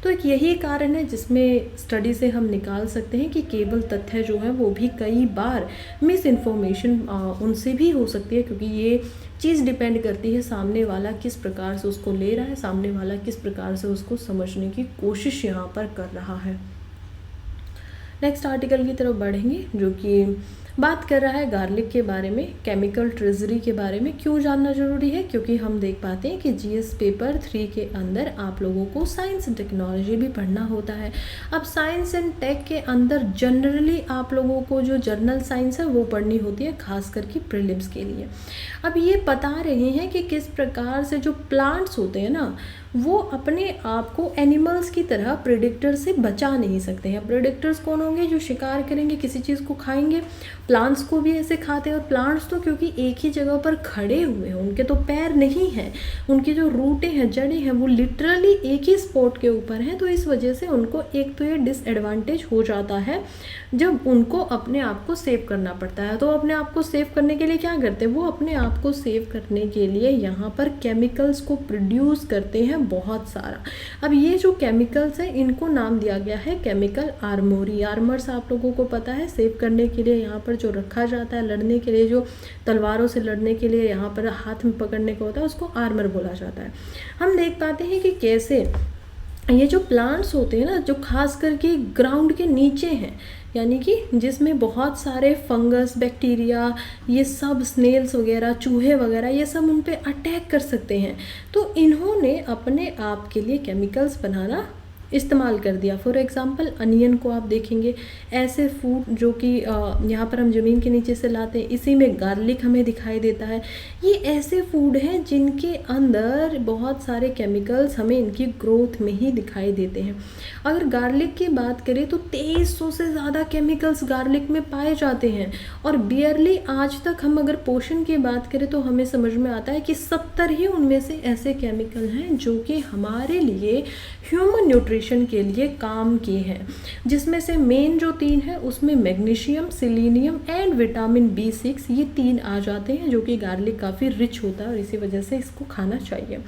[SPEAKER 1] एक यही कारण है जिसमें स्टडी से हम निकाल सकते हैं कि केवल तथ्य जो है वो भी कई बार मिस इन्फॉर्मेशन उनसे भी हो सकती है, क्योंकि ये चीज़ डिपेंड करती है सामने वाला किस प्रकार से उसको ले रहा है, सामने वाला किस प्रकार से उसको समझने की कोशिश यहाँ पर कर रहा है। नेक्स्ट आर्टिकल की तरफ बढ़ेंगे जो कि बात कर रहा है गार्लिक के बारे में, केमिकल ट्रेजरी के बारे में। क्यों जानना ज़रूरी है? क्योंकि हम देख पाते हैं कि जीएस पेपर 3 के अंदर आप लोगों को साइंस एंड टेक्नोलॉजी भी पढ़ना होता है। अब साइंस एंड टेक के अंदर जनरली आप लोगों को जो जर्नल साइंस है वो पढ़नी होती है, खास करके प्रीलिम्स के लिए। अब ये बता रहे हैं कि किस प्रकार से जो प्लांट्स होते हैं ना, वो अपने आप को एनिमल्स की तरह प्रेडिक्टर से बचा नहीं सकते हैं। प्रेडिक्टर्स कौन होंगे? जो शिकार करेंगे, किसी चीज़ को खाएंगे। प्लांट्स को भी ऐसे खाते हैं, और प्लांट्स तो क्योंकि एक ही जगह पर खड़े हुए हैं, उनके तो पैर नहीं हैं, उनकी जो रूटें हैं, जड़ें हैं, वो लिटरली एक ही स्पॉट के ऊपर हैं। तो इस वजह से उनको एक तो ये डिसएडवांटेज हो जाता है जब उनको अपने आप को सेव करना पड़ता है। तो अपने आप को सेव करने के लिए क्या करते हैं? वो अपने आप को सेव करने के लिए यहाँ पर केमिकल्स को प्रोड्यूस करते हैं बहुत सारा। अब ये जो केमिकल्स हैं, इनको नाम दिया गया है केमिकल आर्मोरी। आर्मर्स आप लोगों को पता है, सेव करने के लिए यहाँ पर जो रखा जाता है, लड़ने के लिए, जो तलवारों से लड़ने के लिए यहाँ पर हाथ में पकड़ने को होता है, उसको आर्मर बोला जाता है। हम देख पाते हैं कि कैसे ये जो प्लांट्स होते हैं ना, जो खास करके ग्राउंड के नीचे हैं, यानी कि जिसमें बहुत सारे फंगस, बैक्टीरिया, ये सब स्नेल्स वगैरह, चूहे वगैरह, ये सब उन पे अटैक कर सकते हैं। तो इन्होंने अपने आप के लिए केमिकल्स बनाना इस्तेमाल कर दिया। फॉर एग्ज़ाम्पल अनियन को आप देखेंगे, ऐसे फूड जो कि यहाँ पर हम ज़मीन के नीचे से लाते हैं, इसी में गार्लिक हमें दिखाई देता है। ये ऐसे फूड हैं जिनके अंदर बहुत सारे केमिकल्स हमें इनकी ग्रोथ में ही दिखाई देते हैं। अगर गार्लिक की बात करें तो 2300 से ज़्यादा केमिकल्स गार्लिक में पाए जाते हैं, और बियरली आज तक हम अगर पोषण की बात करें तो हमें समझ में आता है कि 70 ही उनमें से ऐसे केमिकल हैं जो कि हमारे लिए ह्यूमन न्यूट्रिशन के लिए काम किए हैं। जिसमें से मेन जो 3 है, उसमें magnesium, selenium and vitamin B6, ये 3 आ जाते हैं, जो कि गार्लिक काफ़ी रिच होता है और इसी वजह से इसको खाना चाहिए।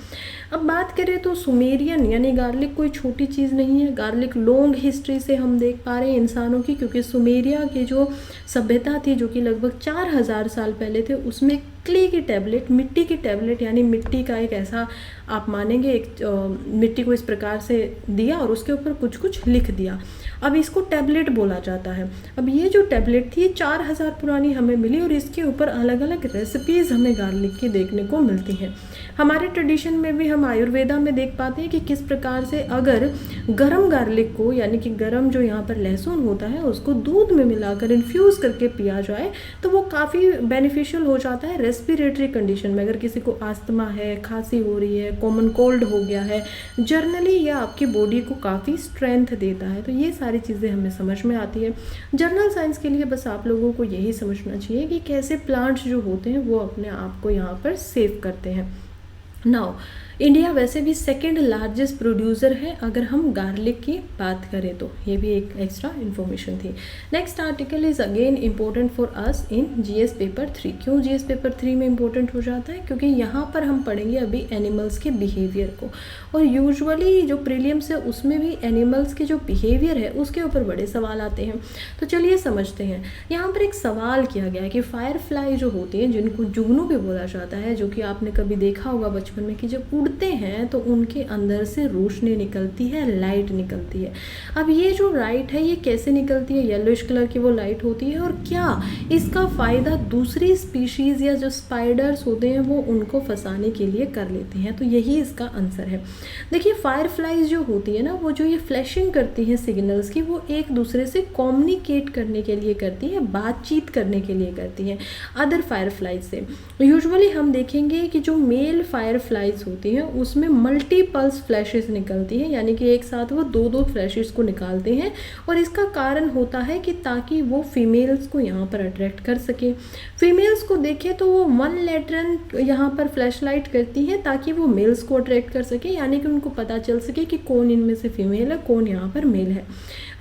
[SPEAKER 1] अब बात करें तो सुमेरियन, यानी गार्लिक कोई छोटी चीज़ नहीं है। गार्लिक लॉन्ग हिस्ट्री से हम देख पा रहे हैं इंसानों की, क्योंकि सुमेरिया की जो सभ्यता थी, जो कि लगभग 4000 साल पहले थे, उसमें क्ले की टैबलेट, मिट्टी की टैबलेट, यानी मिट्टी का एक ऐसा आप मानेंगे, एक मिट्टी को इस प्रकार से दिया और उसके ऊपर कुछ कुछ लिख दिया। अब इसको टैबलेट बोला जाता है। अब ये जो टैबलेट थी 4000 पुरानी हमें मिली, और इसके ऊपर अलग अलग रेसिपीज़ हमें गार्लिक की देखने को मिलती हैं। हमारे ट्रेडिशन में भी हम आयुर्वेदा में देख पाते हैं कि किस प्रकार से अगर गरम गार्लिक को, यानी कि गरम जो यहाँ पर लहसुन होता है, उसको दूध में मिलाकर इन्फ्यूज़ करके पिया जाए तो वो काफ़ी बेनिफिशियल हो जाता है रेस्पिरेटरी कंडीशन में। अगर किसी को आस्थमा है, खांसी हो रही है, कॉमन कोल्ड हो गया है, जर्नली यह आपकी बॉडी को काफ़ी स्ट्रेंथ देता है। तो ये सारी चीज़ें हमें समझ में आती है। जर्नल साइंस के लिए बस आप लोगों को यही समझना चाहिए कि कैसे प्लांट्स जो होते हैं वो अपने आप को यहाँ पर सेव करते हैं। नाउ इंडिया वैसे भी सेकंड लार्जेस्ट प्रोड्यूसर है अगर हम गार्लिक की बात करें तो, ये भी एक एक्स्ट्रा इन्फॉर्मेशन थी। Next article is again important for us in GS paper 3। क्यों जीएस पेपर 3 में इम्पोर्टेंट हो जाता है? क्योंकि यहाँ पर हम पढ़ेंगे अभी एनिमल्स के बिहेवियर को, और यूजुअली जो प्रीलिम्स है उसमें भी एनिमल्स के जो बिहेवियर है उसके ऊपर बड़े सवाल आते हैं। तो चलिए समझते हैं। यहाँ पर एक सवाल किया गया है कि फायरफ्लाई जो होते हैं, जिनको जुगनू भी बोला जाता है, जो कि आपने कभी देखा होगा बचपन में कि जब उड़ते हैं तो उनके अंदर से रोशनी निकलती है, लाइट निकलती है। अब ये जो लाइट है ये कैसे निकलती है? येलोइश कलर की वो लाइट होती है, और क्या इसका फ़ायदा दूसरी स्पीशीज़ या जो स्पाइडर्स होते हैं वो उनको फंसाने के लिए कर लेते हैं? तो यही इसका आंसर है। देखिए फायरफ्लाइज जो होती है ना, वो जो ये फ्लैशिंग करती हैं सिग्नल्स की, वो एक दूसरे से कम्युनिकेट करने के लिए करती है, बातचीत करने के लिए करती हैं अदर फायरफ्लाइज से। यूजुअली हम देखेंगे कि जो मेल फायरफ्लाइज होती हैं उसमें मल्टीपल्स फ्लैशेस निकलती हैं, यानी कि एक साथ वो 2-2 फ्लैशेस को निकालते हैं, और इसका कारण होता है कि ताकि वो फीमेल्स को यहाँ पर अट्रैक्ट कर सके। फीमेल्स को देखें तो वो 1 लैट्रन यहाँ पर फ्लैश लाइट करती है ताकि वो मेल्स को अट्रैक्ट कर सके, यानी कि उनको पता चल सके कि कौन इनमें से फीमेल है, कौन यहाँ पर मेल है।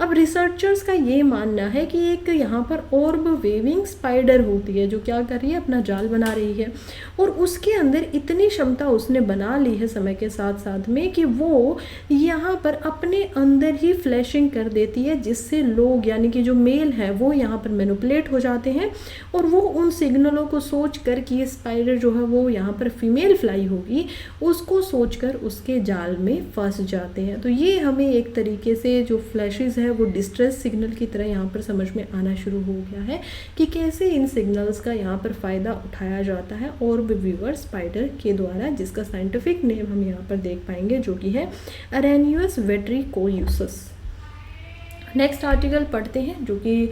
[SPEAKER 1] अब रिसर्चर्स का ये मानना है कि एक यहाँ पर ऑर्ब वेविंग स्पाइडर होती है जो क्या कर रही है, अपना जाल बना रही है, और उसके अंदर इतनी क्षमता उसने बना ली है समय के साथ साथ में कि वो यहाँ पर अपने अंदर ही फ्लैशिंग कर देती है, जिससे लोग यानी कि जो मेल है वो यहाँ पर मैनिपुलेट हो जाते हैं और वो उन सिग्नलों को सोच कर कि ये स्पाइडर जो है वो यहाँ पर फीमेल फ्लाई होगी, उसको सोचकर उसके जाल में फंस जाते हैं। तो ये हमें एक तरीके से जो फ्लैशेस है वो डिस्ट्रेस सिग्नल की तरह यहाँ पर समझ में आना शुरू हो गया है कि कैसे इन सिग्नल्स का यहाँ पर फ़ायदा उठाया जाता है ऑर्ब वीवर स्पाइडर के द्वारा, जिसका साइंटिफिक नेम हम यहाँ पर देख पाएंगे जो कि है अरेनियस वेट्रिकोयूसस। नेक्स्ट आर्टिकल पढ़ते हैं जो कि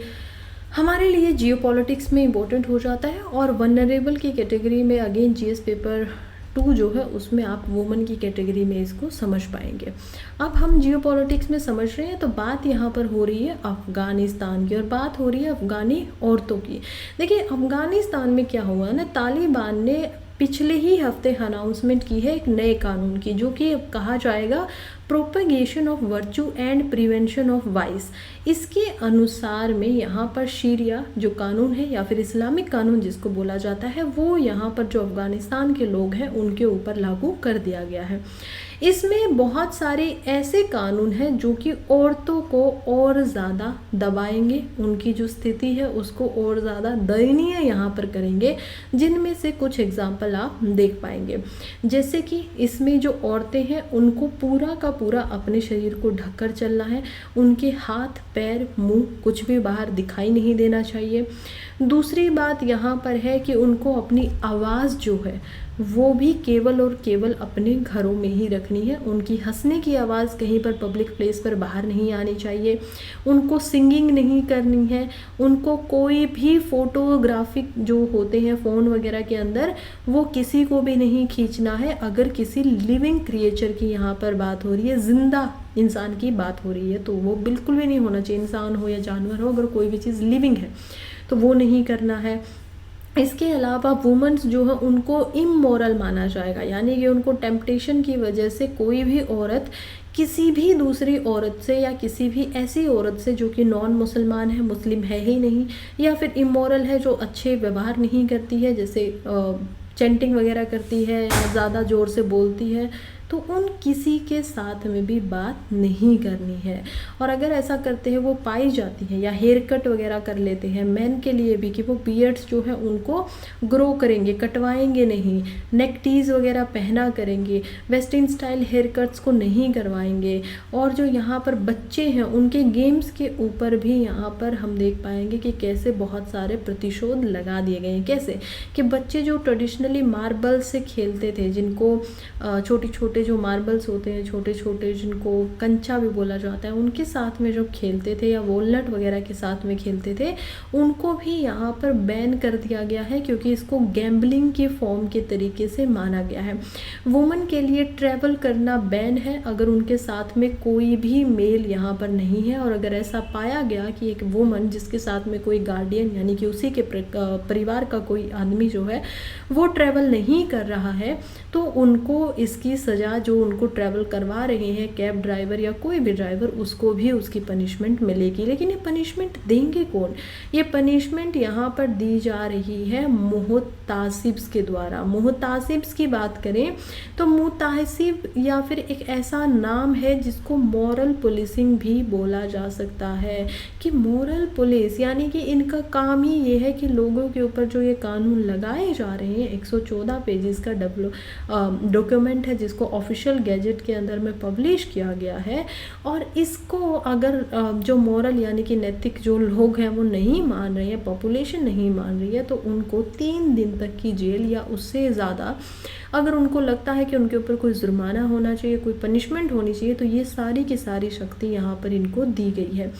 [SPEAKER 1] हमारे लिए जियोपॉलिटिक्स में इम्पोर्टेंट हो जाता है और वनरेबल की कैटेगरी में अगेन जीएस पेपर 2 जो है उसमें आप वुमन की कैटेगरी में इसको समझ पाएंगे। अब हम जियोपॉलिटिक्स में समझ रहे हैं तो बात यहाँ पर हो रही है अफ़गानिस्तान की और बात हो रही है अफ़गानी औरतों की। देखिए अफ़गानिस्तान में क्या हुआ ना, तालिबान ने पिछले ही हफ्ते अनाउंसमेंट की है एक नए कानून की, जो कि कहा जाएगा propagation of virtue and prevention of vice. इसके अनुसार में यहाँ पर शरिया जो कानून है या फिर इस्लामिक कानून जिसको बोला जाता है, वो यहाँ पर जो अफ़गानिस्तान के लोग हैं उनके ऊपर लागू कर दिया गया है। इसमें बहुत सारे ऐसे कानून हैं जो कि औरतों को और ज़्यादा दबाएंगे, उनकी जो स्थिति है उसको और ज़्यादा दयनीय यहाँ पर करेंगे, जिनमें से कुछ एग्जाम्पल आप देख पाएंगे। जैसे कि इसमें जो औरतें हैं उनको पूरा का पूरा अपने शरीर को ढककर चलना है, उनके हाथ पैर मुंह कुछ भी बाहर दिखाई नहीं देना चाहिए। दूसरी बात यहाँ पर है कि उनको अपनी आवाज़ जो है वो भी केवल और केवल अपने घरों में ही रखनी है। उनकी हंसने की आवाज़ कहीं पर पब्लिक प्लेस पर बाहर नहीं आनी चाहिए। उनको सिंगिंग नहीं करनी है। उनको कोई भी फोटोग्राफिक जो होते हैं फ़ोन वगैरह के अंदर वो किसी को भी नहीं खींचना है। अगर किसी लिविंग क्रिएचर की यहाँ पर बात हो रही है, ज़िंदा इंसान की बात हो रही है, तो वो बिल्कुल भी नहीं होना चाहिए। इंसान हो या जानवर हो, अगर कोई भी चीज़ लिविंग है तो वो नहीं करना है। इसके अलावा वुमेन्स जो है उनको इमोरल माना जाएगा, यानी कि उनको टेम्पटेशन की वजह से कोई भी औरत किसी भी दूसरी औरत से या किसी भी ऐसी औरत से जो कि नॉन मुसलमान है, मुस्लिम है ही नहीं, या फिर इमोरल है, जो अच्छे व्यवहार नहीं करती है, जैसे चैंटिंग वगैरह करती है या ज़्यादा ज़ोर से बोलती है, तो उन किसी के साथ में भी बात नहीं करनी है। और अगर ऐसा करते हैं वो पाई जाती है, या हेयर कट वगैरह कर लेते हैं मेन के लिए भी कि वो बियर्ड्स जो है उनको ग्रो करेंगे, कटवाएंगे नहीं, नेक टीज वगैरह पहना करेंगे, वेस्टर्न स्टाइल हेयर कट्स को नहीं करवाएंगे। और जो यहाँ पर बच्चे हैं उनके गेम्स के ऊपर भी यहाँ पर हम देख पाएंगे कि कैसे बहुत सारे प्रतिशोध लगा दिए गए हैं। कैसे कि बच्चे जो ट्रेडिशनली मार्बल से खेलते थे, जिनको छोटी छोटी जो मार्बल्स होते हैं छोटे छोटे, जिनको कंचा भी बोला जाता है, उनके साथ में जो खेलते थे या वॉलनट वगैरह के साथ में खेलते थे, उनको भी यहाँ पर बैन कर दिया गया है, क्योंकि इसको गैम्बलिंग के फॉर्म के तरीके से माना गया है। वुमेन के लिए ट्रैवल करना बैन है अगर उनके साथ में कोई भी मेल यहाँ पर नहीं है। और अगर ऐसा पाया गया कि एक वुमन जिसके साथ में कोई गार्डियन यानी कि उसी के परिवार का कोई आदमी जो है वो ट्रैवल नहीं कर रहा है, तो उनको इसकी सजा, जो उनको ट्रैवल करवा रहे हैं कैब ड्राइवर या कोई भी ड्राइवर, उसको भी उसकी पनिशमेंट मिलेगी। लेकिन ये पनिशमेंट देंगे कौन? ये पनिशमेंट यहाँ पर दी जा रही है मुहतासिब्स के द्वारा। मुहतासिब्स की बात करें तो मुहतासिब या फिर एक ऐसा नाम है जिसको मॉरल पुलिसिंग भी बोला जा सकता है, कि मॉरल पुलिस यानी कि इनका काम ही ये है कि लोगों के ऊपर जो ये कानून लगाए जा रहे हैं, 114 पेजेस का डॉक्यूमेंट है जिसको ऑफिशियल गैजेट के अंदर में पब्लिश किया गया है, और इसको अगर जो मॉरल यानी कि नैतिक जो लोग हैं वो नहीं मान रहे हैं, पॉपुलेशन नहीं मान रही है, तो उनको 3 दिन तक की जेल या उससे ज़्यादा, अगर उनको लगता है कि उनके ऊपर कोई जुर्माना होना चाहिए, कोई पनिशमेंट होनी चाहिए, तो ये सारी की सारी शक्ति यहाँ पर इनको दी गई है।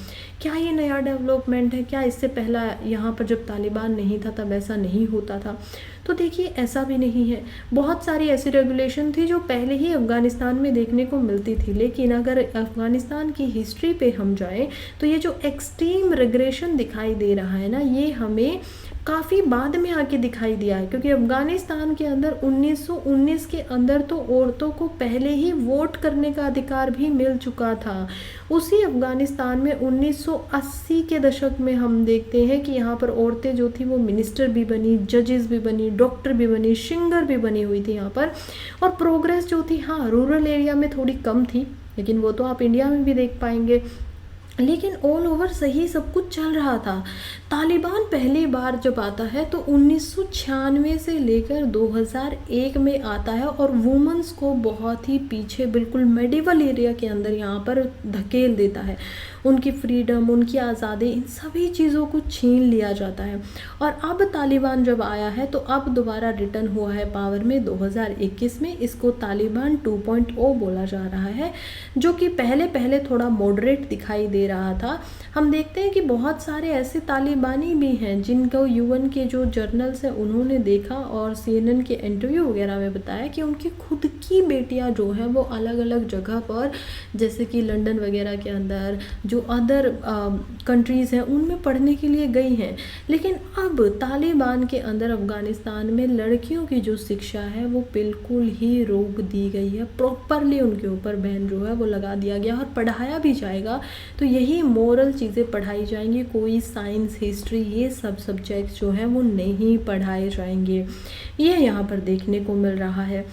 [SPEAKER 1] क्या ये नया डेवलपमेंट है? क्या इससे पहला यहाँ पर जब तालिबान नहीं था तब ऐसा नहीं होता था? तो देखिए ऐसा भी नहीं है। बहुत सारी ऐसी रेगुलेशन थी जो पहले ही अफ़गानिस्तान में देखने को मिलती थी, लेकिन अगर अफ़गानिस्तान की हिस्ट्री पे हम जाएं तो ये जो एक्सट्रीम रेग्रेशन दिखाई दे रहा है ना, ये हमें काफ़ी बाद में आके दिखाई दिया है, क्योंकि अफ़गानिस्तान के अंदर 1919 के अंदर तो औरतों को पहले ही वोट करने का अधिकार भी मिल चुका था। उसी अफ़गानिस्तान में 1980 के दशक में हम देखते हैं कि यहाँ पर औरतें जो थी वो मिनिस्टर भी बनी, जजेस भी बनी, डॉक्टर भी बनी, सिंगर भी बनी हुई थी यहाँ पर। और प्रोग्रेस जो थी, हाँ रूरल एरिया में थोड़ी कम थी, लेकिन वो तो आप इंडिया में भी देख पाएंगे, लेकिन ऑल ओवर सही सब कुछ चल रहा था। तालिबान पहली बार जब आता है तो 1996 से लेकर 2001 में आता है और वुमेंस को बहुत ही पीछे, बिल्कुल मेडिवल एरिया के अंदर यहाँ पर धकेल देता है। उनकी फ्रीडम, उनकी आज़ादी, इन सभी चीज़ों को छीन लिया जाता है। और अब तालिबान जब आया है तो अब दोबारा रिटर्न हुआ है पावर में 2021 में। इसको तालिबान 2.0 बोला जा रहा है, जो कि पहले पहले थोड़ा मॉडरेट दिखाई दे रहा था। हम देखते हैं कि बहुत सारे ऐसे तालिबानी भी हैं जिनको यूएन के जो जर्नल्स हैं उन्होंने देखा और CNN के इंटरव्यू वगैरह में बताया कि उनकी खुद की बेटियां जो हैं वो अलग अलग जगह पर, जैसे कि लंदन वगैरह के अंदर, जो अदर कंट्रीज़ हैं उनमें पढ़ने के लिए गई हैं। लेकिन अब तालिबान के अंदर अफ़गानिस्तान में लड़कियों की जो शिक्षा है वो बिल्कुल ही रोक दी गई है। प्रॉपरली उनके ऊपर बैन जो है वो लगा दिया गया और पढ़ाया भी जाएगा तो यही मोरल चीज़ें पढ़ाई जाएंगी। कोई साइंस, हिस्ट्री, ये सब सब्जेक्ट्स जो हैं वो नहीं पढ़ाए जाएंगे। ये यहाँ पर देखने को मिल रहा है।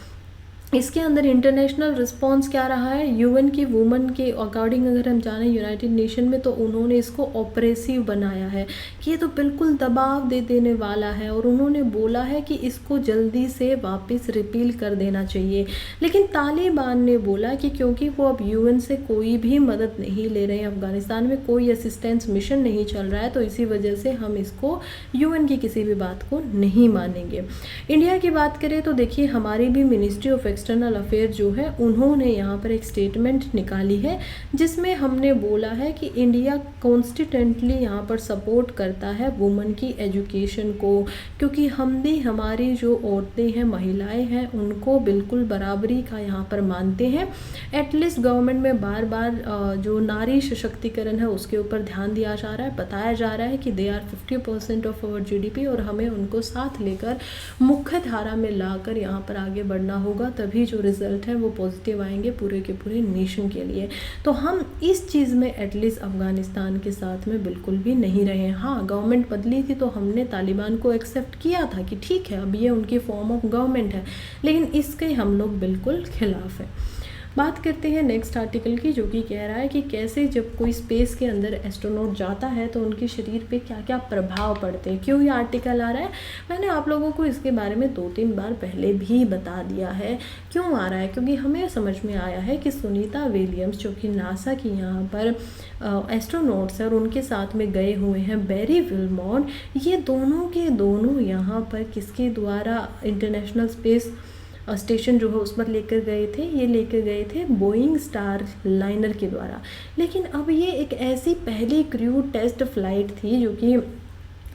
[SPEAKER 1] इसके अंदर इंटरनेशनल रिस्पांस क्या रहा है? यूएन की वुमेन के अकॉर्डिंग अगर हम जानें यूनाइटेड नेशन में, तो उन्होंने इसको ऑपरेसिव बनाया है कि ये तो बिल्कुल दबाव दे देने वाला है, और उन्होंने बोला है कि इसको जल्दी से वापस रिपील कर देना चाहिए। लेकिन तालिबान ने बोला कि क्योंकि वो अब यूएन से कोई भी मदद नहीं ले रहे हैं, अफगानिस्तान में कोई असिस्टेंस मिशन नहीं चल रहा है, तो इसी वजह से हम इसको यूएन की किसी भी बात को नहीं मानेंगे। इंडिया की बात करें तो देखिए, हमारी भी मिनिस्ट्री ऑफ एक्सटर्नल अफेयर जो है उन्होंने यहाँ पर एक स्टेटमेंट निकाली है जिसमें हमने बोला है कि इंडिया कॉन्स्टिटेंटली यहाँ पर सपोर्ट करता है वुमेन की एजुकेशन को, क्योंकि हम भी हमारी जो औरतें हैं, महिलाएं हैं, उनको बिल्कुल बराबरी का यहाँ पर मानते हैं। एटलीस्ट गवर्नमेंट में बार बार जो नारी सशक्तिकरण है उसके ऊपर ध्यान दिया जा रहा है, बताया जा रहा है कि they are 50% of our GDP और हमें उनको साथ लेकर मुख्य धारा में लाकर यहाँ पर आगे बढ़ना होगा, तभी जो रिजल्ट है वो पॉजिटिव आएंगे पूरे के पूरे नेशन के लिए। तो हम इस चीज़ में एटलीस्ट अफगानिस्तान के साथ में बिल्कुल भी नहीं रहे। हाँ, गवर्नमेंट बदली थी तो हमने तालिबान को एक्सेप्ट किया था कि ठीक है अब ये उनकी फॉर्म ऑफ गवर्नमेंट है, लेकिन इसके हम लोग बिल्कुल खिलाफ हैं। बात करते हैं नेक्स्ट आर्टिकल की, जो कि कह रहा है कि कैसे जब कोई स्पेस के अंदर एस्ट्रोनॉट जाता है तो उनके शरीर पे क्या क्या प्रभाव पड़ते हैं। क्यों ये आर्टिकल आ रहा है, मैंने आप लोगों को इसके बारे में 2-3 बार पहले भी बता दिया है। क्यों आ रहा है, क्योंकि हमें समझ में आया है कि सुनीता विलियम्स जो कि नासा की यहाँ पर एस्ट्रोनॉट्स है और उनके साथ में गए हुए हैं बैरी विल्मॉट, ये दोनों के दोनों यहाँ पर किसके द्वारा इंटरनेशनल स्पेस स्टेशन जो है उस पर लेकर गए थे, ये लेकर गए थे बोइंग स्टार लाइनर के द्वारा। लेकिन अब ये एक ऐसी पहली क्रू टेस्ट फ्लाइट थी जो कि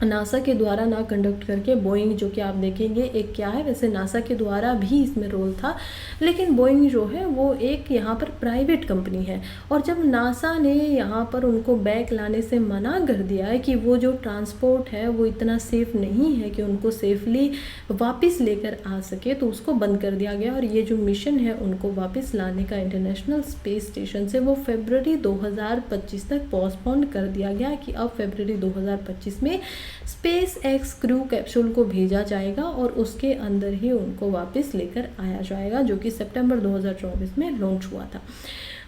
[SPEAKER 1] नासा के द्वारा ना कंडक्ट करके बोइंग, जो कि आप देखेंगे एक क्या है, वैसे नासा के द्वारा भी इसमें रोल था, लेकिन बोइंग जो है वो एक यहाँ पर प्राइवेट कंपनी है। और जब नासा ने यहाँ पर उनको बैक लाने से मना कर दिया है कि वो जो ट्रांसपोर्ट है वो इतना सेफ़ नहीं है कि उनको सेफली वापस लेकर आ सके, तो उसको बंद कर दिया गया। और ये जो मिशन है उनको वापस लाने का इंटरनेशनल स्पेस स्टेशन से वो फरवरी 2025 तक पोस्टपोन कर दिया गया कि अब फरवरी 2025 में स्पेस एक्स क्रू कैप्सूल को भेजा जाएगा और उसके अंदर ही उनको वापस लेकर आया जाएगा, जो कि सितंबर 2024 में लॉन्च हुआ था।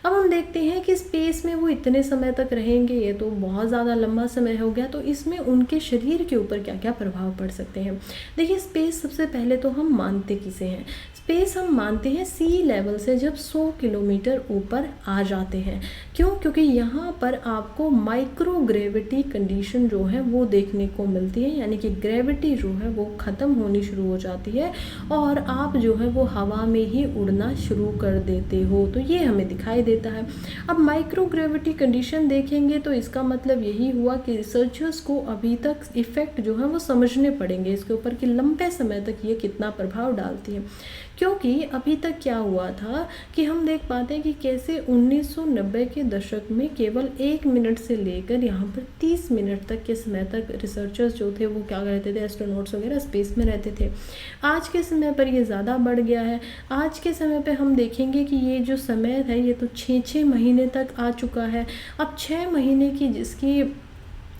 [SPEAKER 1] अब हम देखते हैं कि स्पेस में वो इतने समय तक रहेंगे, ये तो बहुत ज़्यादा लंबा समय हो गया, तो इसमें उनके शरीर के ऊपर क्या क्या प्रभाव पड़ सकते हैं। देखिए, स्पेस सबसे पहले तो हम मानते किसे हैं, स्पेस हम मानते हैं सी लेवल से जब 100 किलोमीटर ऊपर आ जाते हैं। क्यों? क्योंकि यहाँ पर आपको माइक्रो ग्रेविटी कंडीशन जो है वो देखने को मिलती है, यानी कि ग्रेविटी जो है वो ख़त्म होनी शुरू हो जाती है और आप जो है वो हवा में ही उड़ना शुरू कर देते हो, तो ये हमें दिखाई देता है। अब माइक्रो ग्रेविटी कंडीशन देखेंगे तो इसका मतलब यही हुआ कि रिसर्चर्स को अभी तक इफ़ेक्ट जो है वो समझने पड़ेंगे इसके ऊपर कि लंबे समय तक ये कितना प्रभाव डालती है। क्योंकि अभी तक क्या हुआ था कि हम देख पाते हैं कि कैसे 1990 के दशक में केवल 1 मिनट से लेकर यहाँ पर 30 मिनट तक के समय तक रिसर्चर्स जो थे वो क्या करते थे, एस्ट्रोनॉट्स वगैरह स्पेस में रहते थे। आज के समय पर ये ज़्यादा बढ़ गया है। आज के समय पे हम देखेंगे कि ये जो समय है ये तो 6-6 महीने तक आ चुका है। अब 6 महीने की जिसकी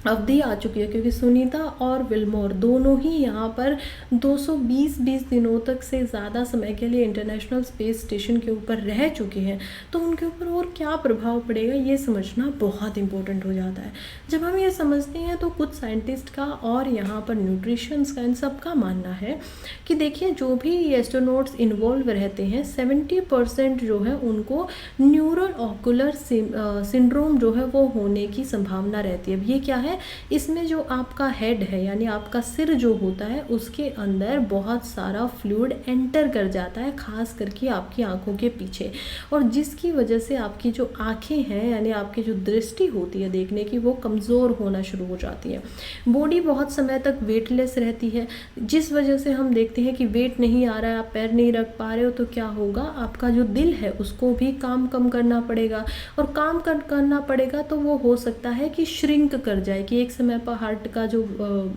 [SPEAKER 1] अवधि आ चुकी है, क्योंकि सुनीता और विल्मोर दोनों ही यहाँ पर 220 दिनों तक से ज़्यादा समय के लिए इंटरनेशनल स्पेस स्टेशन के ऊपर रह चुके हैं, तो उनके ऊपर और क्या प्रभाव पड़ेगा ये समझना बहुत इम्पोर्टेंट हो जाता है। जब हम ये समझते हैं तो कुछ साइंटिस्ट का और यहाँ पर न्यूट्रिशंस का इन सब का मानना है कि देखिए जो भी एस्ट्रोनॉट्स इन्वॉल्व रहते हैं 70% जो है उनको न्यूरल ऑकुलर सिंड्रोम जो है वो होने की संभावना रहती है। अब ये क्या है, इसमें जो आपका हेड है यानी आपका सिर जो होता है उसके अंदर बहुत सारा फ्लूइड एंटर कर जाता है, खास करके आपकी आंखों के पीछे, और जिसकी वजह से आपकी जो आंखें हैं यानी आपकी जो दृष्टि होती है देखने की वो कमज़ोर होना शुरू हो जाती है। बॉडी बहुत समय तक वेटलेस रहती है, जिस वजह से हम देखते हैं कि वेट नहीं आ रहा है, आप पैर नहीं रख पा रहे हो, तो क्या होगा, आपका जो दिल है उसको भी काम कम करना पड़ेगा, और काम करना पड़ेगा तो वो हो सकता है कि श्रिंक कर जाए, कि एक समय पर हार्ट का जो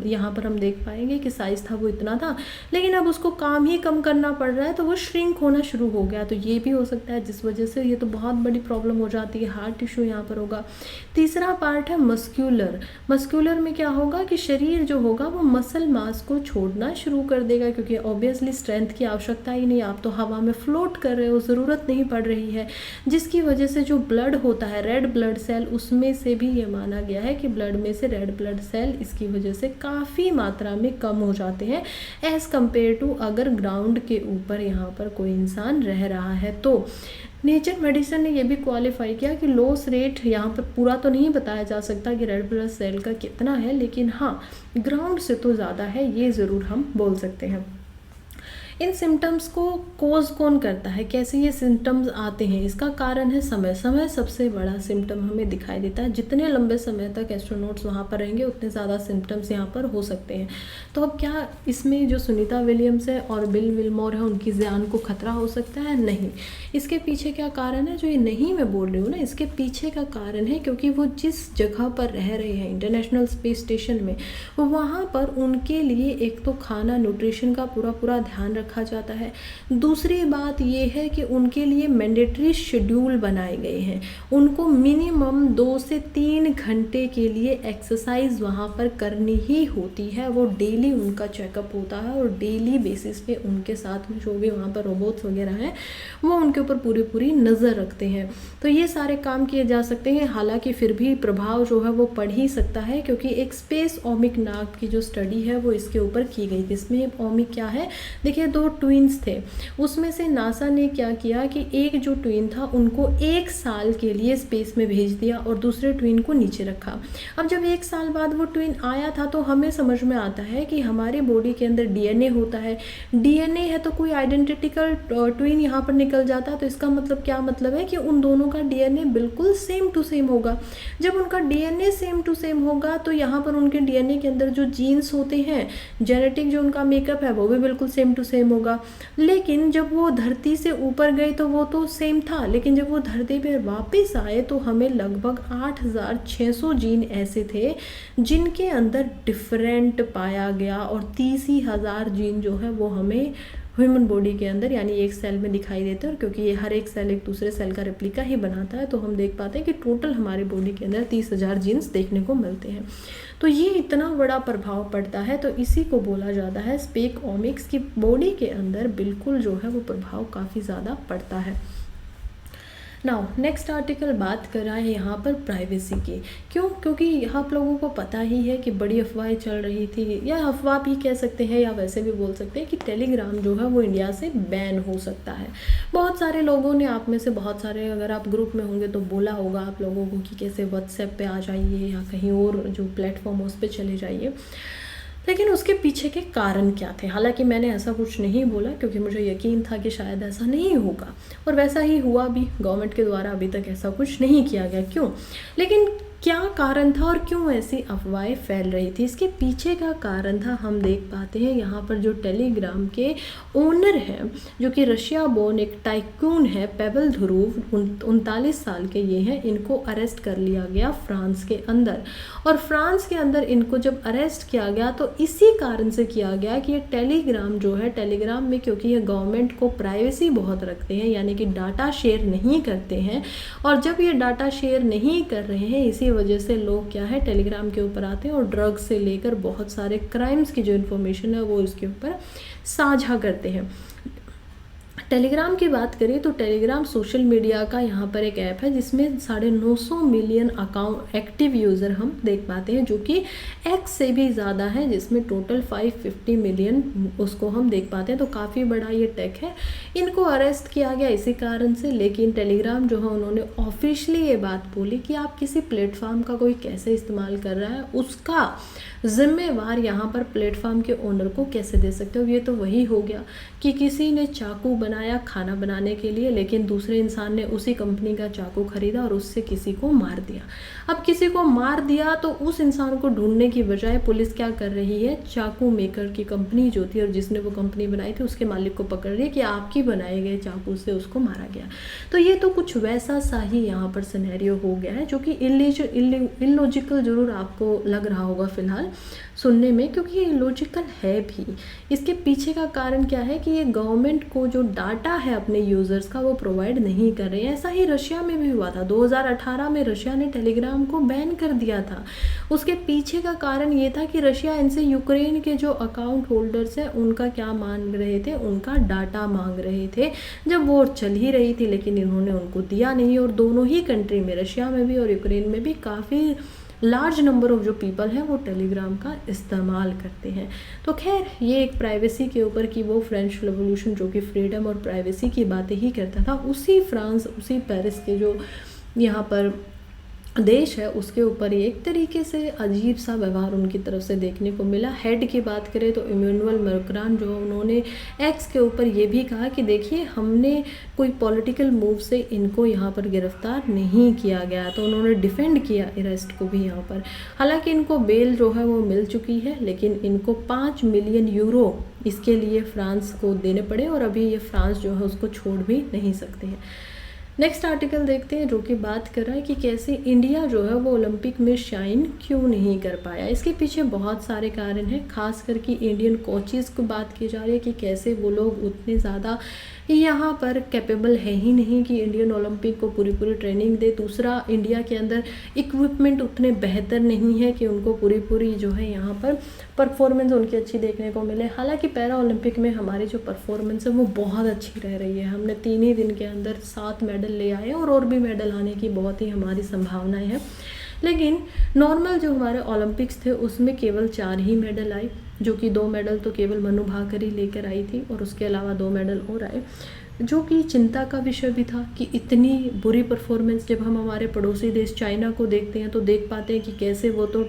[SPEAKER 1] यहाँ पर हम देख पाएंगे कि साइज था वो इतना था, लेकिन अब उसको काम ही कम करना पड़ रहा है तो वो श्रिंक होना शुरू हो गया। तो ये भी हो सकता है, जिस वजह से ये तो बहुत बड़ी प्रॉब्लम हो जाती है, हार्ट इशू यहाँ पर होगा। तीसरा पार्ट है मस्कुलर में क्या होगा कि शरीर जो होगा वो मसल मास को छोड़ना शुरू कर देगा, क्योंकि ऑब्वियसली स्ट्रेंथ की आवश्यकता ही नहीं, आप तो हवा में फ्लोट कर रहे हो, ज़रूरत नहीं पड़ रही है, जिसकी वजह से जो ब्लड होता है रेड ब्लड सेल, उसमें से भी ये माना गया है कि ब्लड में से रेड ब्लड सेल इसकी वजह से काफ़ी मात्रा में कम हो जाते हैं एज़ कम्पेयर टू अगर ग्राउंड के ऊपर यहाँ पर कोई इंसान रह रहा है। तो नेचर मेडिसिन ने यह भी क्वालिफाई किया कि लॉस रेट यहाँ पर पूरा तो नहीं बताया जा सकता कि रेड ब्लड सेल का कितना है, लेकिन हाँ ग्राउंड से तो ज़्यादा है, ये ज़रूर हम बोल सकते हैं। इन सिम्टम्स को कोज कौन करता है, कैसे ये सिम्टम्स आते हैं, इसका कारण है समय सबसे बड़ा सिम्टम हमें दिखाई देता है। जितने लंबे समय तक एस्ट्रोनॉट्स वहाँ पर रहेंगे उतने ज़्यादा सिम्टम्स यहाँ पर हो सकते हैं। तो अब क्या इसमें जो सुनीता विलियम्स है और बिल विल्मोर है उनकी जान को खतरा हो सकता है? नहीं। इसके पीछे क्या कारण है, जो ये नहीं मैं बोल रही हूँ ना, इसके पीछे का कारण है क्योंकि वो जिस जगह पर रह रहे हैं इंटरनेशनल स्पेस स्टेशन में, वहाँ पर उनके लिए एक तो खाना न्यूट्रिशन का पूरा ध्यान रखा जाता है। दूसरी बात ये है कि उनके लिए मैंडेटरी शेड्यूल बनाए गए हैं, उनको मिनिमम 2 से 3 घंटे के लिए एक्सरसाइज वहाँ पर करनी ही होती है। वो डेली उनका चेकअप होता है और डेली बेसिस पे उनके साथ में जो भी वहाँ पर रोबोट्स वगैरह हैं वो उनके ऊपर पूरी नज़र रखते हैं। तो ये सारे काम किए जा सकते हैं, हालांकि फिर भी प्रभाव जो है वो पड़ ही सकता है, क्योंकि एक स्पेस ओमिक नाक की जो स्टडी है वो इसके ऊपर की गई थी। इसमें ओमिक क्या है, देखिए 2 ट्विन्स थे, उसमें से नासा ने क्या किया कि एक जो ट्विन था उनको 1 साल के लिए स्पेस में भेज दिया और दूसरे ट्विन को नीचे रखा। अब जब 1 साल बाद वो ट्विन आया था तो हमें समझ में आता है कि हमारे बॉडी के अंदर डीएनए होता है, डीएनए है तो कोई आइडेंटिकल ट्विन यहाँ पर निकल जाता है, तो इसका मतलब क्या मतलब है कि उन दोनों का डीएनए बिल्कुल सेम टू सेम होगा। जब उनका डीएनए सेम टू सेम होगा तो यहाँ पर उनके डीएनए के अंदर जो जीन्स होते हैं, जेनेटिक जो उनका मेकअप है वो भी बिल्कुल सेम टू सेम होगा। लेकिन जब वो धरती से ऊपर गए तो वो तो सेम था, लेकिन जब वो धरती पर वापस आए तो हमें लगभग 8600 जीन ऐसे थे जिनके अंदर डिफरेंट पाया गया, और 30,000 जीन जो है वो हमें ह्यूमन बॉडी के अंदर यानी एक सेल में दिखाई देते हैं। और क्योंकि ये हर एक सेल एक दूसरे सेल का रेप्लिका ही बनाता है, तो हम देख पाते हैं कि टोटल हमारी बॉडी के अंदर 30,000 जीन्स देखने को मिलते हैं। तो ये इतना बड़ा प्रभाव पड़ता है, तो इसी को बोला जाता है स्पेक ओमिक्स की बॉडी के अंदर बिल्कुल जो है वो प्रभाव काफ़ी ज़्यादा पड़ता है। नाउ नेक्स्ट आर्टिकल बात कर रहा है यहाँ पर प्राइवेसी की। क्यों? क्योंकि आप लोगों को पता ही है कि बड़ी अफवाहें चल रही थी, या अफवाह भी कह सकते हैं या वैसे भी बोल सकते हैं कि टेलीग्राम जो है वो इंडिया से बैन हो सकता है। बहुत सारे लोगों ने, आप में से बहुत सारे अगर आप ग्रुप में होंगे तो बोला होगा आप लोगों को कि कैसे व्हाट्सएप पे आ जाइए या कहीं और जो प्लेटफॉर्म उस पर चले जाइए, लेकिन उसके पीछे के कारण क्या थे। हालांकि मैंने ऐसा कुछ नहीं बोला क्योंकि मुझे यकीन था कि शायद ऐसा नहीं होगा, और वैसा ही हुआ भी। गवर्नमेंट के द्वारा अभी तक ऐसा कुछ नहीं किया गया। क्यों? लेकिन क्या कारण था और क्यों ऐसी अफवाहें फैल रही थी? इसके पीछे का कारण था, हम देख पाते हैं यहाँ पर जो टेलीग्राम के ओनर हैं, जो कि रशिया बोर्न एक टाइकून है, पेवल धुरूव, 39 साल के ये हैं। इनको अरेस्ट कर लिया गया फ्रांस के अंदर, और फ्रांस के अंदर इनको जब अरेस्ट किया गया तो इसी कारण से किया गया कि ये टेलीग्राम जो है, टेलीग्राम में क्योंकि ये गवर्नमेंट को प्राइवेसी बहुत रखते हैं, यानी कि डाटा शेयर नहीं करते हैं, और जब ये डाटा शेयर नहीं कर रहे हैं इसी वजह से लोग क्या है टेलीग्राम के ऊपर आते हैं और ड्रग्स से लेकर बहुत सारे क्राइम्स की जो इन्फॉर्मेशन है वो इसके ऊपर साझा करते हैं। टेलीग्राम की बात करें तो टेलीग्राम सोशल मीडिया का यहाँ पर एक ऐप है जिसमें 950 मिलियन अकाउंट एक्टिव यूज़र हम देख पाते हैं, जो कि एक्स से भी ज़्यादा है, जिसमें टोटल 550 मिलियन उसको हम देख पाते हैं। तो काफ़ी बड़ा ये टेक है। इनको अरेस्ट किया गया इसी कारण से, लेकिन टेलीग्राम जो है उन्होंने ऑफिशियली ये बात बोली कि आप किसी प्लेटफॉर्म का कोई कैसे इस्तेमाल कर रहा है उसका जिम्मेवार यहाँ पर प्लेटफॉर्म के ओनर को कैसे दे सकते हो। ये तो वही हो गया कि किसी ने चाकू बनाया खाना बनाने के लिए, लेकिन दूसरे इंसान ने उसी कंपनी का चाकू खरीदा और उससे किसी को मार दिया। अब किसी को मार दिया तो उस इंसान को ढूंढने की बजाय पुलिस क्या कर रही है, चाकू मेकर की कंपनी जो थी और जिसने वो कंपनी बनाई थी उसके मालिक को पकड़ रही है कि आपकी बनाए गए चाकू से उसको मारा गया। तो ये तो कुछ वैसा सा ही यहाँ पर सिनेरियो हो गया है, जो कि इलॉजिकल जरूर आपको लग रहा होगा फिलहाल सुनने में, क्योंकि ये लॉजिकल है भी। इसके पीछे का कारण क्या है कि ये गवर्नमेंट को जो डाटा है अपने यूज़र्स का वो प्रोवाइड नहीं कर रहे हैं। ऐसा ही रशिया में भी हुआ था। 2018 में रशिया ने टेलीग्राम को बैन कर दिया था। उसके पीछे का कारण ये था कि रशिया इनसे यूक्रेन के जो अकाउंट होल्डर्स हैं उनका क्या मांग रहे थे, उनका डाटा मांग रहे थे जब वॉर चल ही रही थी, लेकिन इन्होंने उनको दिया नहीं। और दोनों ही कंट्री में, रशिया में भी और यूक्रेन में भी, काफ़ी लार्ज नंबर ऑफ जो पीपल हैं वो टेलीग्राम का इस्तेमाल करते हैं। तो खैर ये एक प्राइवेसी के ऊपर कि वो फ्रेंच रेवोल्यूशन जो कि फ्रीडम और प्राइवेसी की बातें ही करता था, उसी फ्रांस, उसी पेरिस के जो यहाँ पर देश है उसके ऊपर एक तरीके से अजीब सा व्यवहार उनकी तरफ से देखने को मिला। हेड की बात करें तो इमैनुअल मैक्रॉन जो उन्होंने एक्स के ऊपर ये भी कहा कि देखिए हमने कोई पॉलिटिकल मूव से इनको यहाँ पर गिरफ्तार नहीं किया गया। तो उन्होंने डिफेंड किया अरेस्ट को भी यहाँ पर। हालांकि इनको बेल जो है वो मिल चुकी है, लेकिन इनको 5 मिलियन यूरो इसके लिए फ्रांस को देने पड़े और अभी ये फ्रांस जो है उसको छोड़ भी नहीं सकते हैं। नेक्स्ट आर्टिकल देखते हैं जो कि बात कर रहा है कि कैसे इंडिया जो है वो ओलंपिक में शाइन क्यों नहीं कर पाया। इसके पीछे बहुत सारे कारण हैं, खास करके इंडियन कोचेज़ को बात की जा रही है कि कैसे वो लोग उतने ज़्यादा यहाँ पर कैपेबल है ही नहीं कि इंडियन ओलंपिक को पूरी ट्रेनिंग दे। दूसरा, इंडिया के अंदर इक्विपमेंट उतने बेहतर नहीं है कि उनको पूरी जो है यहाँ पर परफॉर्मेंस उनकी अच्छी देखने को मिले। हालांकि पैरा ओलंपिक में हमारी जो परफॉर्मेंस है वो बहुत अच्छी रह रही है। हमने 3 ही दिन के अंदर 7 मेडल ले आए और भी मेडल आने की बहुत ही हमारी संभावनाएं हैं। लेकिन नॉर्मल जो हमारे ओलंपिक्स थे उसमें केवल 4 ही मेडल आए, जो कि 2 मेडल तो केवल मनु भाकर ही लेकर आई थी और उसके अलावा 2 मेडल और आए, जो कि चिंता का विषय भी था कि इतनी बुरी परफॉर्मेंस जब हम हमारे पड़ोसी देश चाइना को देखते हैं तो देख पाते हैं कि कैसे वो तो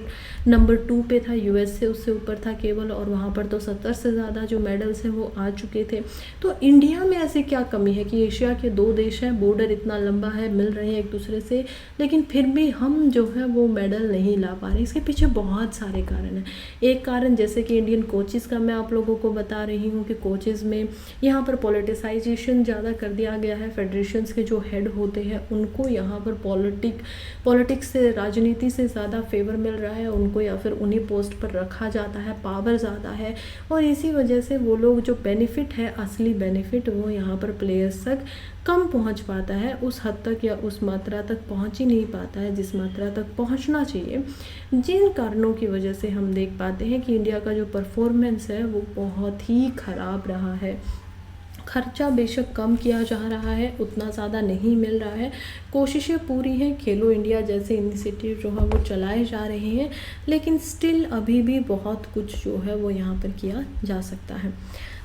[SPEAKER 1] नंबर 2 पे था, यूएस से उससे ऊपर था केवल, और वहाँ पर तो 70 से ज़्यादा जो मेडल्स हैं वो आ चुके थे। तो इंडिया में ऐसी क्या कमी है कि एशिया के 2 देश हैं, बॉर्डर इतना लंबा है, मिल रहे हैं एक दूसरे से, लेकिन फिर भी हम जो है वो मेडल नहीं ला पा रहे। इसके पीछे बहुत सारे कारण हैं। एक कारण जैसे कि इंडियन कोचेज़ का मैं आप लोगों को बता रही हूँ कि कोचेज़ में यहाँ पर पॉलिटिसाइजेशन ज़्यादा कर दिया गया है। फेडरेशंस के जो हेड होते हैं उनको यहाँ पर पॉलिटिक्स से, राजनीति से ज़्यादा फेवर मिल रहा है उनको, या फिर उन्हीं पोस्ट पर रखा जाता है, पावर ज़्यादा है, और इसी वजह से वो लोग जो बेनिफिट है, असली बेनिफिट, वो यहाँ पर प्लेयर्स तक कम पहुँच पाता है, उस हद तक या उस मात्रा तक पहुँच ही नहीं पाता है जिस मात्रा तक पहुँचना चाहिए। जिन कारणों की वजह से हम देख पाते हैं कि इंडिया का जो परफॉर्मेंस है वो बहुत ही ख़राब रहा है। खर्चा बेशक कम किया जा रहा है, उतना ज़्यादा नहीं मिल रहा है, कोशिशें पूरी हैं, खेलो इंडिया जैसे इनिशिएटिव जो है वो चलाए जा रहे हैं, लेकिन स्टिल अभी भी बहुत कुछ जो है वो यहाँ पर किया जा सकता है।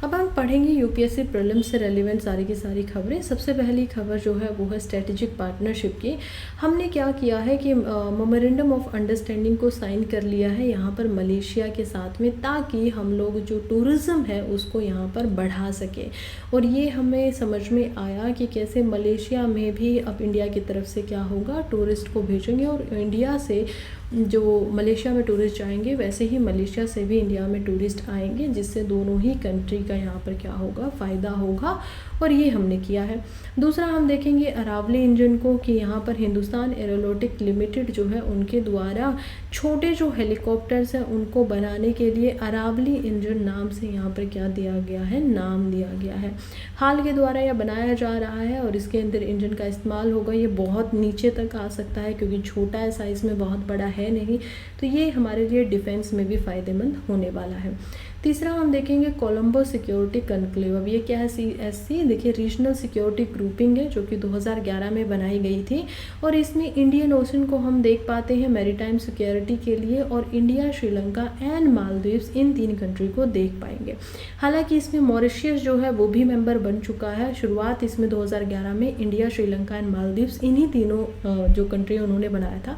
[SPEAKER 1] अब हम पढ़ेंगे यूपीएससी प्रीलिम्स से रेलिवेंट सारी की सारी खबरें। सबसे पहली खबर जो है वो है स्ट्रेटेजिक पार्टनरशिप की। हमने क्या किया है कि मेमोरेंडम ऑफ अंडरस्टैंडिंग को साइन कर लिया है यहाँ पर मलेशिया के साथ में, ताकि हम लोग जो टूरिज़्म है उसको यहाँ पर बढ़ा सके। और ये हमें समझ में आया कि कैसे मलेशिया में भी अब इंडिया की तरफ से क्या होगा, टूरिस्ट को भेजेंगे, और इंडिया से जो मलेशिया में टूरिस्ट जाएंगे वैसे ही मलेशिया से भी इंडिया में टूरिस्ट आएंगे, जिससे दोनों ही कंट्री का यहाँ पर क्या होगा, फ़ायदा होगा। और ये हमने किया है। दूसरा हम देखेंगे अरावली इंजन को, कि यहाँ पर हिंदुस्तान एरोनॉटिक लिमिटेड जो है उनके द्वारा छोटे जो हेलीकॉप्टर्स हैं उनको बनाने के लिए अरावली इंजन नाम से यहाँ पर क्या दिया गया है, नाम दिया गया है। हाल के द्वारा यह बनाया जा रहा है और इसके अंदर इंजन का इस्तेमाल होगा। ये बहुत नीचे तक आ सकता है क्योंकि छोटा है, साइज़ में बहुत बड़ा है नहीं, तो ये हमारे लिए डिफेंस में भी फ़ायदेमंद होने वाला है। तीसरा हम देखेंगे कोलंबो सिक्योरिटी कनक्लेव। अब ये क्या है, CSC देखिए रीजनल सिक्योरिटी ग्रुपिंग है जो कि 2011 में बनाई गई थी, और इसमें इंडियन ओशन को हम देख पाते हैं मैरीटाइम सिक्योरिटी के लिए, और India, Sri Lanka and Maldives, in 3 country को देख पाएंगे। हालांकि इसमें मॉरिशियस जो है वो भी मेंबर बन चुका है। शुरुआत इसमें 2011 में इंडिया, श्रीलंका एंड मालदीव्स, इन्हीं तीनों जो कंट्री उन्होंने बनाया था,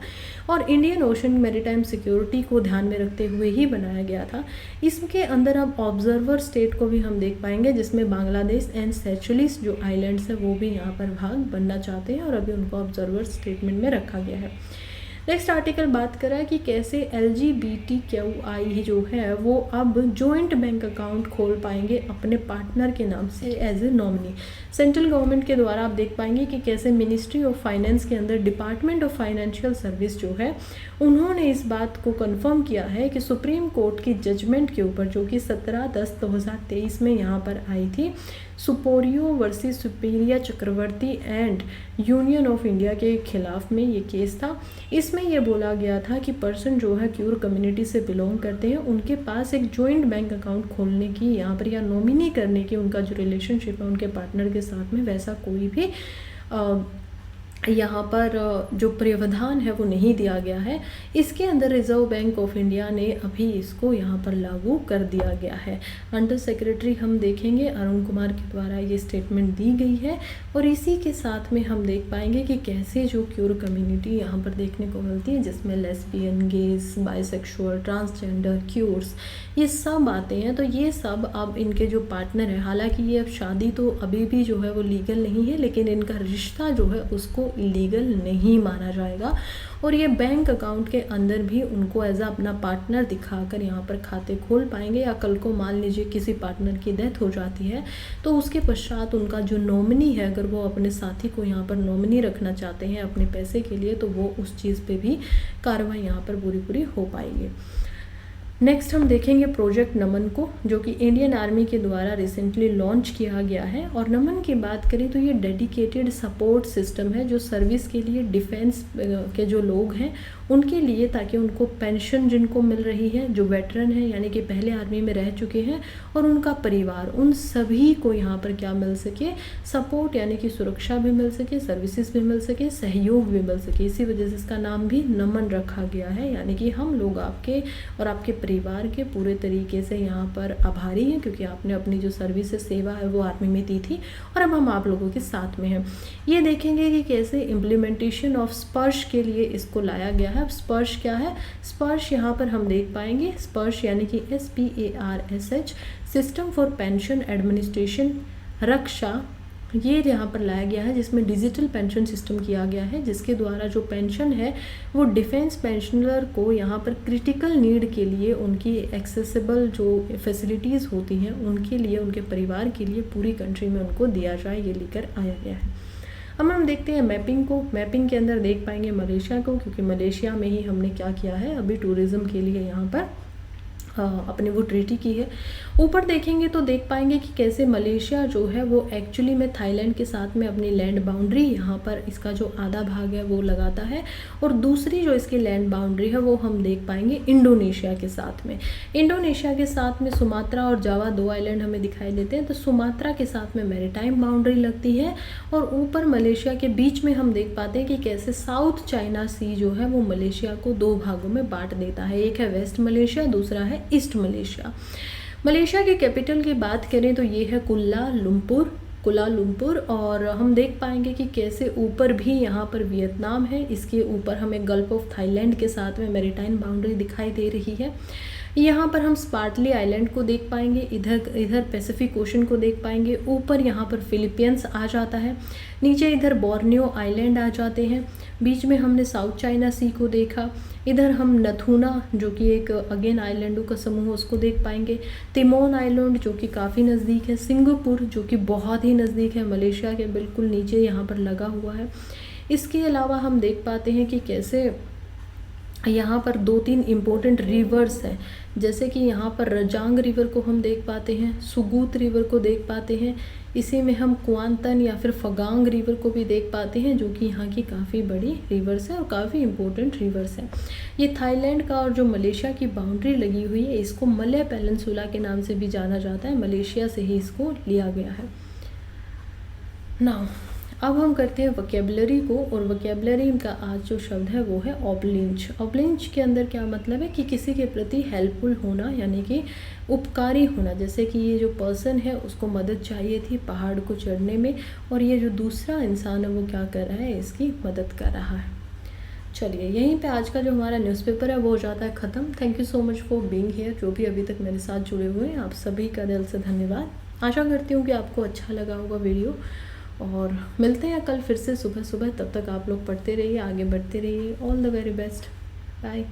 [SPEAKER 1] और इंडियन ओशन मैरीटाइम सिक्योरिटी को ध्यान में रखते हुए ही बनाया गया था। इसके अंदर अब ऑब्जर्वर स्टेट को भी हम देख पाएंगे, जिसमें बांग्लादेश एंड सेचुलिस जो आइलैंड्स है वो भी यहाँ पर भाग बनना चाहते हैं, और अभी उनको ऑब्जर्वर स्टेटमेंट में रखा गया है। नेक्स्ट आर्टिकल बात करा है कि कैसे LGBTQI जो है वो अब जॉइंट बैंक अकाउंट खोल पाएंगे अपने पार्टनर के नाम से as a nominee. Central government के द्वारा आप देख पाएंगे कि कैसे मिनिस्ट्री ऑफ फाइनेंस के अंदर डिपार्टमेंट ऑफ फाइनेंशियल सर्विस जो है उन्होंने इस बात को कंफर्म किया है कि सुप्रीम कोर्ट की जजमेंट के ऊपर, जो कि 17/10/2023 में यहाँ पर आई थी, Supriyo versus Supriya Chakraborty and union of India के खिलाफ में ये केस था। इसमें यह बोला गया था कि पर्सन जो है क्यूर कम्युनिटी से बिलोंग करते हैं, उनके पास एक जॉइंट बैंक अकाउंट खोलने की यहाँ पर या नॉमिनी करने की उनका जो रिलेशनशिप है उनके पार्टनर के साथ में, वैसा कोई भी यहाँ पर जो प्रावधान है वो नहीं दिया गया है। इसके अंदर रिजर्व बैंक ऑफ इंडिया ने अभी इसको यहाँ पर लागू कर दिया गया है। अंडर सेक्रेटरी हम देखेंगे अरुण कुमार के द्वारा ये स्टेटमेंट दी गई है, और इसी के साथ में हम देख पाएंगे कि कैसे जो क्यूर कम्युनिटी यहाँ पर देखने को मिलती है, जिसमें lesbian, gauge, bisexual, transgender, cures, ये सब आते हैं। तो ये सब अब इनके जो पार्टनर हैं, हालांकि ये अब शादी तो अभी भी जो है वो लीगल नहीं है, लेकिन इनका रिश्ता जो है उसको इलीगल नहीं माना जाएगा, और ये बैंक अकाउंट के अंदर भी उनको एज अ अपना पार्टनर दिखाकर यहाँ पर खाते खोल पाएंगे। या कल को मान लीजिए किसी पार्टनर की डेथ हो जाती है तो उसके पश्चात उनका जो नॉमिनी है, अगर वो अपने साथी को यहाँ पर नॉमिनी रखना चाहते हैं अपने पैसे के लिए, तो वो उस चीज़ पे भी कार्रवाई यहाँ पर पूरी हो पाएगी। नेक्स्ट हम देखेंगे प्रोजेक्ट नमन को, जो कि इंडियन आर्मी के द्वारा रिसेंटली लॉन्च किया गया है। और नमन की बात करें तो ये डेडिकेटेड सपोर्ट सिस्टम है जो सर्विस के लिए डिफेंस के जो लोग हैं उनके लिए, ताकि उनको पेंशन जिनको मिल रही है, जो वेटरन है यानी कि पहले आर्मी में रह चुके हैं, और उनका परिवार, उन सभी को यहाँ पर क्या मिल सके, सपोर्ट यानी कि सुरक्षा भी मिल सके, सर्विसेज भी मिल सके, सहयोग भी मिल सके। इसी वजह से इसका नाम भी नमन रखा गया है, यानी कि हम लोग आपके और आपके परिवार के पूरे तरीके से यहाँ पर आभारी हैं, क्योंकि आपने अपनी जो सर्विस सेवा है वो आर्मी में दी थी, और अब हम आप लोगों के साथ में हैं। ये देखेंगे कि कैसे इम्प्लीमेंटेशन ऑफ स्पर्श के लिए इसको लाया गया है। अब स्पर्श क्या है, स्पर्श यहाँ पर हम देख पाएंगे, स्पर्श यानी कि SPARSH, system for pension administration Raksha, ये यहाँ पर लाया गया है, जिसमें डिजिटल पेंशन सिस्टम किया गया है, जिसके द्वारा जो पेंशन है वो डिफेंस पेंशनर को यहाँ पर क्रिटिकल नीड के लिए उनकी एक्सेसिबल जो फैसिलिटीज़ होती हैं उनके लिए, उनके परिवार के लिए पूरी कंट्री में उनको दिया जाए, ये लेकर आया गया है। अब हम देखते हैं मैपिंग को। मैपिंग के अंदर देख पाएंगे मलेशिया को, क्योंकि मलेशिया में ही हमने क्या किया है, अभी टूरिज़्म के लिए यहाँ पर अपने वो ट्रीटी की है। ऊपर देखेंगे तो देख पाएंगे कि कैसे मलेशिया जो है वो एक्चुअली में थाईलैंड के साथ में अपनी लैंड बाउंड्री यहाँ पर इसका जो आधा भाग है वो लगाता है, और दूसरी जो इसकी लैंड बाउंड्री है वो हम देख पाएंगे इंडोनेशिया के साथ में। इंडोनेशिया के साथ में सुमात्रा और जावा 2 आइलैंड हमें दिखाई देते हैं। तो सुमात्रा के साथ में मैरीटाइम बाउंड्री लगती है, और ऊपर मलेशिया के बीच में हम देख पाते हैं कि कैसे साउथ चाइना सी जो है वो मलेशिया को 2 भागों में बांट देता है। एक है वेस्ट मलेशिया, दूसरा है ईस्ट मलेशिया। मलेशिया की कैपिटल की बात करें तो ये है कुलालुम्पुर। और हम देख पाएंगे कि कैसे ऊपर भी यहाँ पर वियतनाम है, इसके ऊपर हमें गल्फ ऑफ थाईलैंड के साथ में मैरीटाइम बाउंड्री दिखाई दे रही है। यहाँ पर हम स्पार्टली आइलैंड को देख पाएंगे, इधर पैसिफिक ओशन को देख पाएंगे, ऊपर यहाँ पर फिलीपींस आ जाता है, नीचे इधर बोर्नियो आइलैंड आ जाते हैं, बीच में हमने साउथ चाइना सी को देखा, इधर हम नथुना जो कि एक अगेन आइलैंडों का समूह है उसको देख पाएंगे, तिमोन आइलैंड जो कि काफ़ी नज़दीक है, सिंगापुर जो कि बहुत ही नज़दीक है, मलेशिया के बिल्कुल नीचे यहाँ पर लगा हुआ है। इसके अलावा हम देख पाते हैं कि कैसे यहाँ पर 2-3 इम्पोर्टेंट रिवर्स हैं, जैसे कि यहाँ पर रजांग रिवर को हम देख पाते हैं, सुगूत रिवर को देख पाते हैं, इसी में हम क्वांतन या फिर फगांग रिवर को भी देख पाते हैं जो कि यहाँ की काफ़ी बड़ी रिवर्स है और काफ़ी इम्पोर्टेंट रिवर्स हैं। ये थाईलैंड का और जो मलेशिया की बाउंड्री लगी हुई है इसको मलय पेनिनसुला के नाम से भी जाना जाता है, मलेशिया से ही इसको लिया गया है। नाउ अब हम करते हैं वोकेबलरी को, और वोकेबलरी का आज जो शब्द है वो है ऑबलिंच। ऑबलिंच के अंदर क्या मतलब है कि किसी के प्रति हेल्पफुल होना, यानी कि उपकारी होना। जैसे कि ये जो पर्सन है उसको मदद चाहिए थी पहाड़ को चढ़ने में, और ये जो दूसरा इंसान है वो क्या कर रहा है, इसकी मदद कर रहा है। चलिए यहीं पे आज का जो हमारा न्यूज़पेपर है वो हो जाता है ख़त्म। Thank you so much for being here. जो भी अभी तक मेरे साथ जुड़े हुए हैं आप सभी का दिल से धन्यवाद। आशा करती हूँ कि आपको अच्छा लगा होगा वीडियो, और मिलते हैं कल फिर से सुबह सुबह। तब तक आप लोग पढ़ते रहिए, आगे बढ़ते रहिए। All the very best, bye.